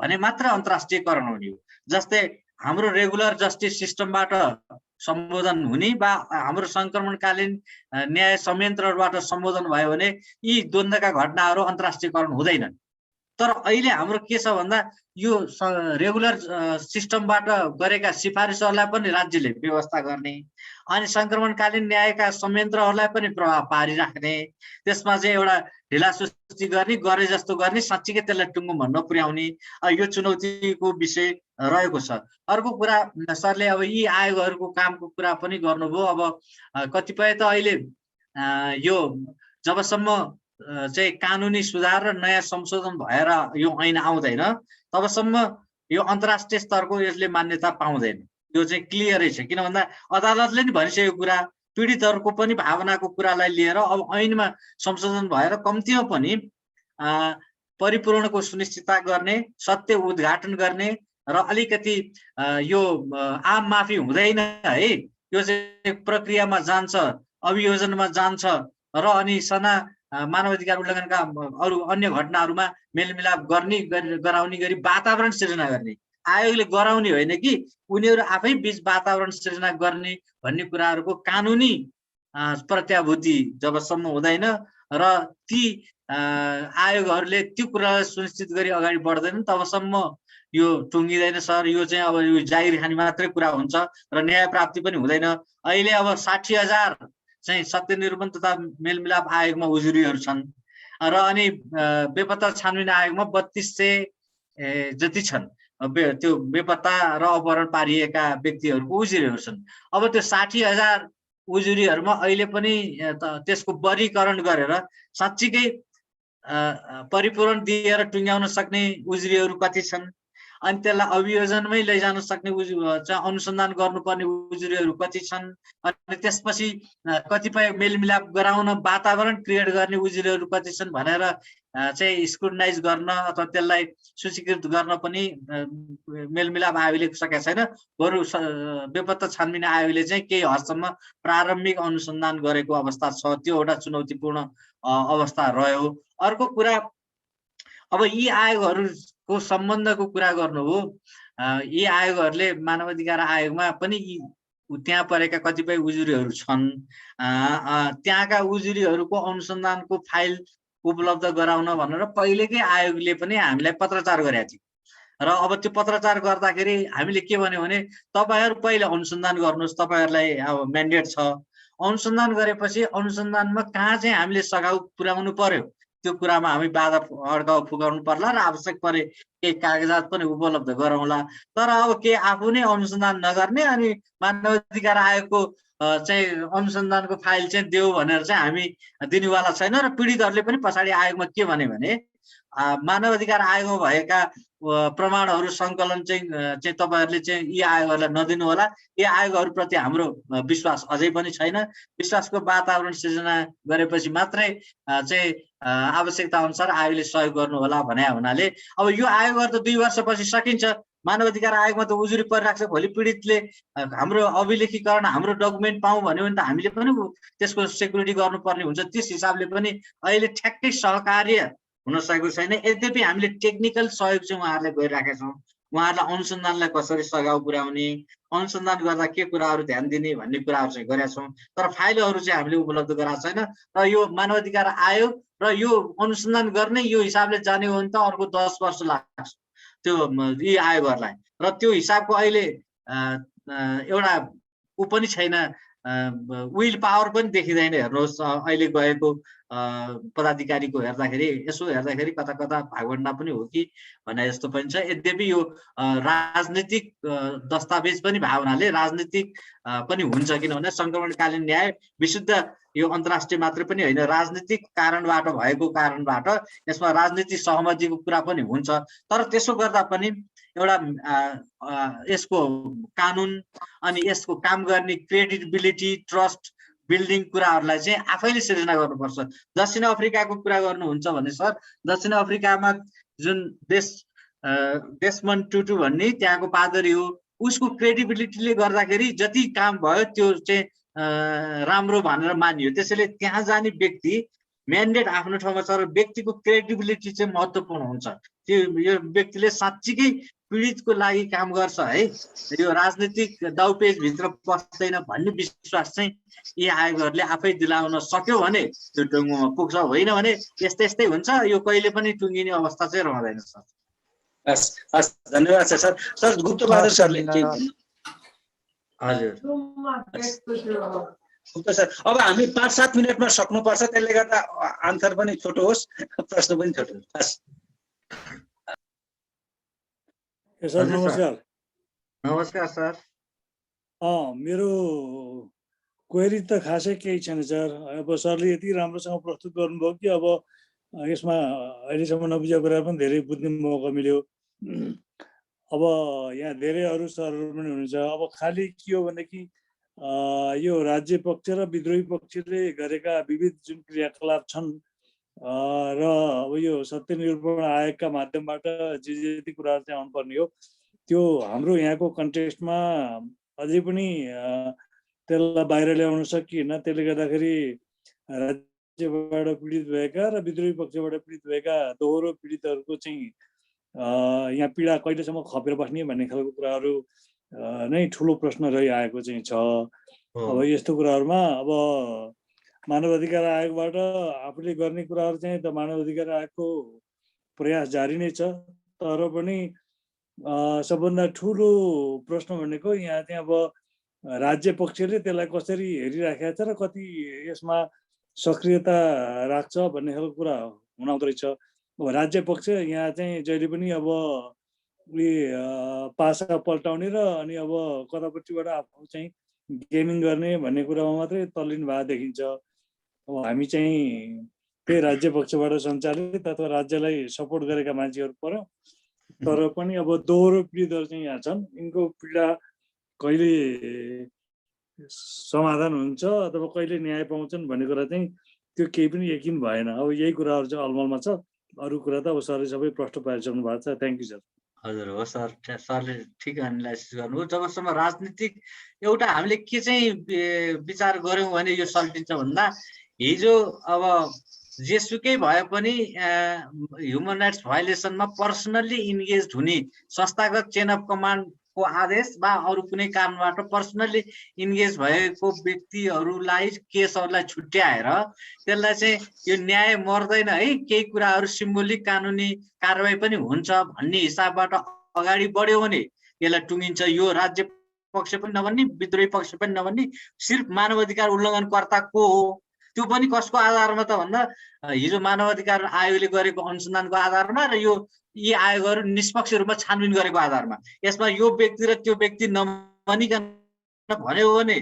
भने मात्र अन्तर्राष्ट्रियकरण हुने हो। जस्तै हाम्रो रेगुलर जस्टिस सिस्टमबाट सम्बोधन हुने वा हाम्रो सङ्क्रमणकालीन न्याय संयन्त्रहरूबाट सम्बोधन भयो भने यी द्वन्द्वका घटनाहरू अन्तर्राष्ट्रियकरण हुँदैनन्। तर अहिले हाम्रो के छ भन्दा यो रेगुलर सिस्टमबाट गरेका सिफारिसहरूलाई पनि राज्यले व्यवस्था गर्ने अनि सङ्क्रमणकालीन न्यायका संयन्त्रहरूलाई पनि प्रभाव पारिराख्ने, त्यसमा चाहिँ एउटा ढिलासुस्ती गर्ने, गरे जस्तो गर्ने, साँच्चीकै त्यसलाई टुङ्गोमा नपुर्याउने, यो चुनौतीको विषय रहेको छ। अर्को कुरा सरले अब यी आयोगहरूको कामको कुरा पनि गर्नुभयो। अब कतिपय त अहिले यो जबसम्म चाहिँ कानुनी सुधार र नयाँ संशोधन भएर यो ऐन आउँदैन तबसम्म यो अन्तर्राष्ट्रिय स्तरको यसले मान्यता पाउँदैन। यो चाहिँ क्लियरै छ, किन भन्दा अदालतले नि भनिसकेको कुरा, पीडितहरूको पनि भावनाको कुरालाई लिएर अब ऐनमा संशोधन भएर कम्तीमा पनि परिपूर्णको सुनिश्चितता गर्ने, सत्य उद्घाटन गर्ने र अलिकति यो आम माफी हुँदैन है, यो चाहिँ प्रक्रियामा जान्छ, अभियोजनमा जान्छ र अनि सना मानव अधिकार उल्लङ्घनका अरू अन्य घटनाहरूमा मेलमिलाप गराउने गरी वातावरण सृजना गर्ने। आयोगले गराउने होइन कि उनीहरू आफै बीच वातावरण सृजना गर्ने भन्ने कुराहरूको कानुनी प्रत्याभूति जबसम्म हुँदैन र ती आयोगहरूले त्यो कुरालाई सुनिश्चित गरी अगाडि बढ्दैनन् तबसम्म यो टुङ्गिँदैन सर। यो चाहिँ अब यो जागिर खानी मात्रै कुरा हुन्छ र न्याय प्राप्ति पनि हुँदैन। अहिले अब 60,000 चाहिँ सत्य निरूपण तथा मेलमिलाप आयोगमा उजुरीहरू छन् र अनि बेपत्ता छानबिन आयोगमा 3200 जति छन्। त्यो बेपत्ता र अपहरण पारिएका व्यक्तिहरूको उजुरीहरू छन्। अब त्यो 60,000 उजुरीहरूमा अहिले पनि त्यसको वर्गीकरण गरेर साँच्चीकै परिपूरण दिएर टुङ्ग्याउन सक्ने उजुरीहरू कति छन्, अनि त्यसलाई अभियोजनमै लैजान सक्ने अनुसन्धान गर्नुपर्ने उजुरीहरू कति छन्, अनि त्यसपछि कतिपय मेलमिलाप गराउन वातावरण क्रिएट गर्ने उजुरीहरू कति छन् भनेर चाहिँ स्क्रुटनाइज गर्न अथवा त्यसलाई सूचीकृत गर्न पनि मेलमिलाप आयोगले सकेका छैन। बरु बेपत्ता छानबिन आयोगले चाहिँ केही हदसम्म प्रारम्भिक अनुसन्धान गरेको अवस्था छ, त्यो एउटा चुनौतीपूर्ण अवस्था रह्यो। अर्को कुरा, अब यी आयोगहरूको सम्बन्धको कुरा गर्नु हो, यी आयोगहरूले मानव अधिकार आयोगमा पनि त्यहाँ परेका कतिपय उजुरीहरू छन्, त्यहाँका उजुरीहरूको अनुसन्धानको फाइल उपलब्ध गराउन भनेर पहिलेकै आयोगले पनि हामीलाई पत्रचार गरेका थियो र अब त्यो पत्रचार गर्दाखेरि हामीले के भन्यो भने तपाईहरु पहिले अनुसन्धान गर्नुहोस्, तपाईहरुलाई अब म्यान्डेट छ, अनुसन्धान गरेपछि अनुसन्धानमा कहाँ चाहिँ हामीले सघाउ पुर्याउनु पर्यो त्यो कुरामा हामी बाधा अड्काउ फुकाउनु पर्ला र आवश्यक परे केही कागजात पनि उपलब्ध गराउँला। तर अब के आफू नै अनुसन्धान नगर्ने अनि मानव अधिकार आयोगको चाहिँ अनुसन्धानको फाइल चाहिँ देऊ भनेर चाहिँ हामी दिनुवाला छैन र पीडितहरूले पनि पछाडि आयोगमा के भने मानव अधिकार आयोगमा भएका प्रमाणहरू सङ्कलन चाहिँ तपाईहरुले चाहिँ यी आयोगहरूलाई नदिनु होला, यी आयोगहरूप्रति हाम्रो विश्वास अझै पनि छैन। विश्वासको वातावरण सिर्जना गरेपछि मात्रै चाहिँ आवश्यकता अनुसार आयोगले सहयोग गर्नु होला भने हुनाले अब यो आयोगहरू त 2 वर्षपछि सकिन्छ। मानव अधिकार आयोगमा त उजुरी परिरहेको छ, भोलि पीडितले हाम्रो अभिलेखीकरण हाम्रो डकुमेन्ट पाऊँ भन्यो भने त हामीले पनि त्यसको सेक्युरिटी गर्नुपर्ने हुन्छ। त्यस हिसाबले पनि अहिले ठ्याक्कै सहकार्य हुन सकेको छैन। यद्यपि हामीले टेक्निकल सहयोग चाहिँ उहाँहरूलाई गरिराखेका छौँ, उहाँहरूलाई अनुसन्धानलाई कसरी सघाउ पुर्याउने, अनुसन्धान गर्दा के कुराहरू ध्यान दिने भन्ने कुराहरू चाहिँ गरेका छौँ, तर फाइलहरू चाहिँ हामीले उपलब्ध गराएको छैन। र यो मानव अधिकार आयोग र यो अनुसन्धान गर्ने यो हिसाबले जाने हो भने त अर्को 10 वर्ष लाग्छ त्यो यी आयोगहरूलाई, र त्यो हिसाबको अहिले एउटा ऊ पनि छैन, विल पावर पनि देखिँदैन। हेर्नुहोस् अहिले गएको पदाधिकारीको हेर्दाखेरि यसो हेर्दाखेरि कता कता भागभण्डा पनि हो कि भने जस्तो पनि छ। यद्यपि यो राजनीतिक दस्तावेज पनि भयो हुनाले राजनीतिक पनि हुन्छ, किनभने संक्रमणकालीन न्याय विशुद्ध यो अन्तर्राष्ट्रिय मात्रै पनि होइन, राजनीतिक कारणबाट भएको कारणबाट यसमा राजनीतिक सहमतिको कुरा पनि हुन्छ। तर त्यसो गर्दा पनि एउटा यसको कानुन अनि यसको काम गर्ने क्रेडिबिलिटी, ट्रस्ट बिल्डिङ कुराहरूलाई चाहिँ आफैले सिर्जना गर्नुपर्छ। दक्षिण अफ्रिकाको कुरा गर्नुहुन्छ भने सर, दक्षिण अफ्रिकामा जुन डेस्मन्ड टुटु भन्ने त्यहाँको पादरी हो, उसको क्रेडिबिलिटीले गर्दाखेरि जति काम भयो त्यो चाहिँ राम्रो भनेर मानियो। त्यसैले त्यहाँ जाने व्यक्ति म्यान्डेट आफ्नो ठाउँमा छ र व्यक्तिको क्रेडिबिलिटी चाहिँ महत्त्वपूर्ण हुन्छ। त्यो यो व्यक्तिले साँच्चीकै पीडितको लागि काम गर्छ है, यो राजनीतिक दाउपेचभित्र पस्दैन भन्ने विश्वास चाहिँ यी आयोगहरूले आफै दिलाउन सक्यो भने त्यो टुङ्गोमा पुग्छ, होइन भने यस्तै यस्तै हुन्छ, यो कहिले पनि टुङ्गिने अवस्था चाहिँ रहँदैन सर। हस् हस्, धन्यवाद सर। सर गुप्तबहादुर सरले हजुर गुप्ता सर, अब हामी 5-7 मिनटमा सक्नुपर्छ, त्यसले गर्दा आन्सर पनि छोटो होस्, प्रश्न पनि छोटो होस्। सर नमस्कार। नमस्कार सर। मेरो क्वेरी त खासै केही छैन सर। अब सरले यति राम्रोसँग प्रस्तुत गर्नुभयो कि अब यसमा अहिलेसम्म नबुझेको कुरा पनि धेरै बुझ्ने मौका मिल्यो। अब यहाँ धेरै अरू सरहरू पनि हुनुहुन्छ। अब खालि के हो भनेदेखि यो राज्य पक्ष र विद्रोही पक्षले गरेका विविध जुन क्रियाकलाप छन् र अब यो सत्य निरूपण आयोगका माध्यमबाट जे जति कुराहरू चाहिँ आउनुपर्ने हो त्यो हाम्रो यहाँको कन्टेक्स्टमा अझै पनि त्यसलाई बाहिर ल्याउन सकिएन। त्यसले गर्दाखेरि राज्यबाट पीडित भएका र विद्रोही पक्षबाट पीडित भएका दोहोरो पीडितहरूको चाहिँ यहाँ पीडा कहिलेसम्म खपेर बस्ने भन्ने खालको कुराहरू नै ठुलो प्रश्न रहिआएको चाहिँ छ। अब यस्तो कुराहरूमा अब मानव अधिकार आयोगबाट आफूले गर्ने कुराहरू चाहिँ त मानव अधिकार आयोगको प्रयास जारी नै छ, तर पनि सबभन्दा ठुलो प्रश्न भनेको यहाँ चाहिँ अब राज्य पक्षले त्यसलाई कसरी हेरिराखेको छ र कति यसमा सक्रियता राख्छ भन्ने खालको कुरा हुनाउँदो रहेछ। अब राज्य पक्ष यहाँ चाहिँ जहिले पनि अब पासा पल्टाउने र अनि अब कतापट्टिबाट आफू चाहिँ गेमिङ गर्ने भन्ने कुरामा मात्रै तल्लिनु भएको देखिन्छ। अब हामी चाहिँ त्यही राज्य पक्षबाट सञ्चालित अथवा राज्यलाई सपोर्ट गरेका मान्छेहरू पर्यो, तर पनि अब दोहोरो पीडितहरू चाहिँ यहाँ छन्। यिनको पीडा कहिले समाधान हुन्छ अथवा कहिले न्याय पाउँछन् भन्ने कुरा चाहिँ त्यो केही पनि यकिन भएन। अब यही कुराहरू चाहिँ अलमलमा छ। अरू कुरा त अब सरले सबै प्रश्न पारिसक्नु भएको छ। Thank you sir. हजुर हो सर, सरले ठिक एनालाइसिस गर्नुभयो। जबसम्म राजनीतिक एउटा हामीले के चाहिँ विचार गऱ्यौँ भने यो सल्टिन्छ भन्दा हिजो अब जेसुकै भए पनि ह्युमन राइट्स भायोलेसनमा पर्सनल्ली इन्गेज हुने संस्थागत चेन अफ कमान्डको आदेश वा अरू कुनै कारणबाट पर्सनल्ली इन्गेज भएको व्यक्तिहरूलाई केसहरूलाई छुट्याएर त्यसलाई चाहिँ यो न्याय मर्दैन है, केही कुराहरू सिम्बोलिक कानुनी कारबाही पनि हुन्छ भन्ने हिसाबबाट अगाडि बढ्यो भने यसलाई टुङ्गिन्छ। यो राज्य पक्ष पनि नभन्ने, विद्रोही पक्ष पनि नभन्ने, सिर्फ मानवाधिकार उल्लङ्घनकर्ता को हो त्यो पनि कसको आधारमा त भन्दा हिजो मानवाधिकार आयोगले गरेको अनुसन्धानको आधारमा र यो यी आयोगहरू निष्पक्ष रूपमा छानबिन गरेको आधारमा। यसमा यो व्यक्ति र त्यो व्यक्ति नभनिकन भन्यो भने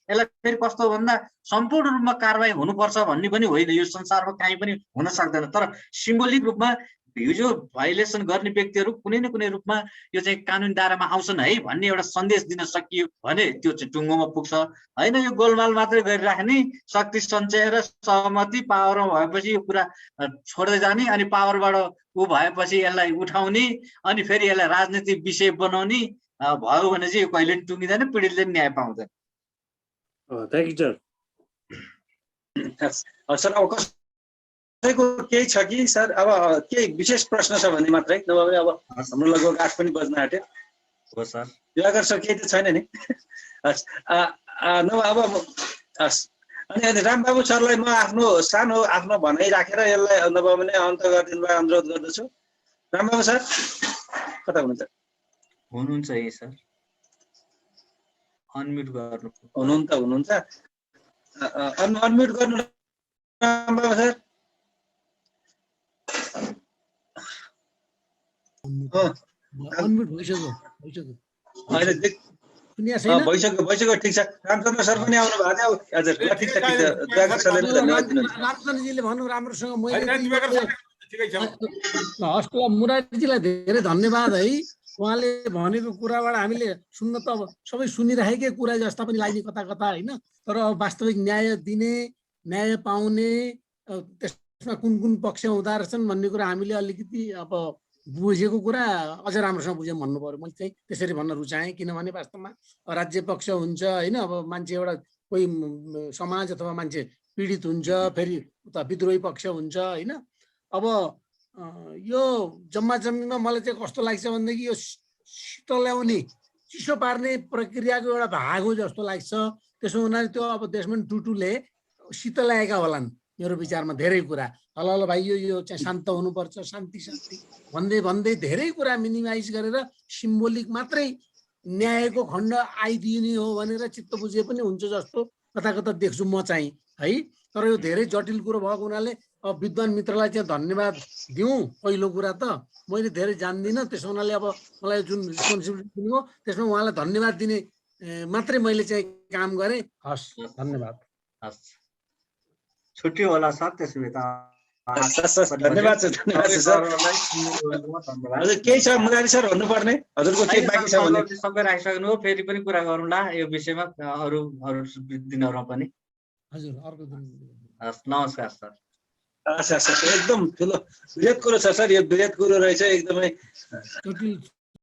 यसलाई फेरि कस्तो भन्दा सम्पूर्ण रूपमा कारबाही हुनुपर्छ भन्ने पनि होइन। यो संसारमा कहीँ पनि हुन सक्दैन। तर सिम्बोलिक रूपमा हिजो भाइलेसन गर्ने व्यक्तिहरू कुनै न कुनै रूपमा यो चाहिँ कानुन दायरामा आउँछन् है भन्ने एउटा सन्देश दिन सकियो भने त्यो चाहिँ टुङ्गोमा पुग्छ। होइन यो गोलमाल मात्रै गरिराख्ने, शक्ति सञ्चय र सहमति पावरमा भएपछि यो कुरा छोड्दै जाने, अनि पावरबाट ऊ भएपछि यसलाई उठाउने, अनि फेरि यसलाई राजनीतिक विषय बनाउने भयो भने चाहिँ यो कहिले पनि टुङ्गिँदैन, पीडितले न्याय पाउँदैन। Thank you sir. सर अब कसैको केही छ कि सर? अब केही विशेष प्रश्न छ भने मात्रै, नभए पनि अब हाम्रो लगभग 8 पनि बज्न आँट्यो। हो सर। दिवाकर सर केही त छैन नि? नभए अब अनि रामबाबु सरलाई म आफ्नो भनाइ राखेर यसलाई नभए भने अन्त गरिदिनु भए अनुरोध गर्दछु। रामबाबु सर कता हुनुहुन्छ? हुनुहुन्छ यही सर, अनम्युट गर्नु। हुनुहुन्छ अनम्युट गर्नु रामबाबु सर। भइसक्यो ठिक छ। रामचन्द्र सर पनि आउनु भएको थियो। हजुर ठिक छ। धन्यवाद दिनुहोस्। रामचन्द्रजीले भन्नु राम्रोसँग हस्, मुरारीजीलाई धेरै धन्यवाद है। उहाँले भनेको कुराबाट हामीले सुन्न त अब सबै सुनिरहेकै कुरा जस्ता पनि लाग्ने कता कता होइन, तर वास्तविक न्याय दिने, न्याय पाउने, त्यसमा कुन कुन पक्ष हुँदो रहेछन् भन्ने कुरा हामीले अलिकति अब बुझेको कुरा अझ राम्रोसँग बुझ्यौँ भन्नु पर्यो। मैले चाहिँ त्यसरी भन्न रुचाएँ, किनभने वास्तवमा राज्य पक्ष हुन्छ होइन, अब मान्छे एउटा कोही समाज अथवा मान्छे पीडित हुन्छ, फेरि उता विद्रोही पक्ष हुन्छ होइन। अब यो जम्मा जम्मीमा मलाई चाहिँ कस्तो लाग्छ भनेदेखि यो शीतल्याउने, चिसो पार्ने प्रक्रियाको एउटा भाग हो जस्तो लाग्छ। त्यसो हुनाले त्यो अब देशमन टुटुले शीतल्याएका होलान् मेरो विचारमा धेरै कुरा। हल भाइ यो चाहिँ शान्त हुनुपर्छ, शान्ति भन्दै धेरै कुरा मिनिमाइज गरेर सिम्बोलिक मात्रै न्यायको खण्ड आइदिने हो भनेर चित्त बुझे पनि हुन्छ जस्तो कता कता देख्छु म चाहिँ है। तर यो धेरै जटिल कुरो भएको हुनाले अब विद्वान मित्रलाई चाहिँ धन्यवाद दिउँ। पहिलो कुरा त मैले धेरै जान्दिनँ, त्यसो हुनाले अब मलाई जुन रेस्पोन्सिबिलिटी दिनु हो त्यसमा उहाँलाई धन्यवाद दिने मात्रै मैले चाहिँ काम गरेँ। हस्, धन्यवाद। हस्, छुट्टी होला सर। त्यसो भए धन्यवाद सर। हजुर केही छ मुरारी सर भन्नुपर्ने? हजुरको केही बाँकी छ भने? सबै राखिसक्नु हो, फेरि पनि कुरा गरौँला यो विषयमा अरू दिनहरूमा पनि। हजुर अर्को दिन। हस्, नमस्कार सर। एकदम ठुलो बृहत कुरो छ सर, यो बृहत कुरो रहेछ एकदमै।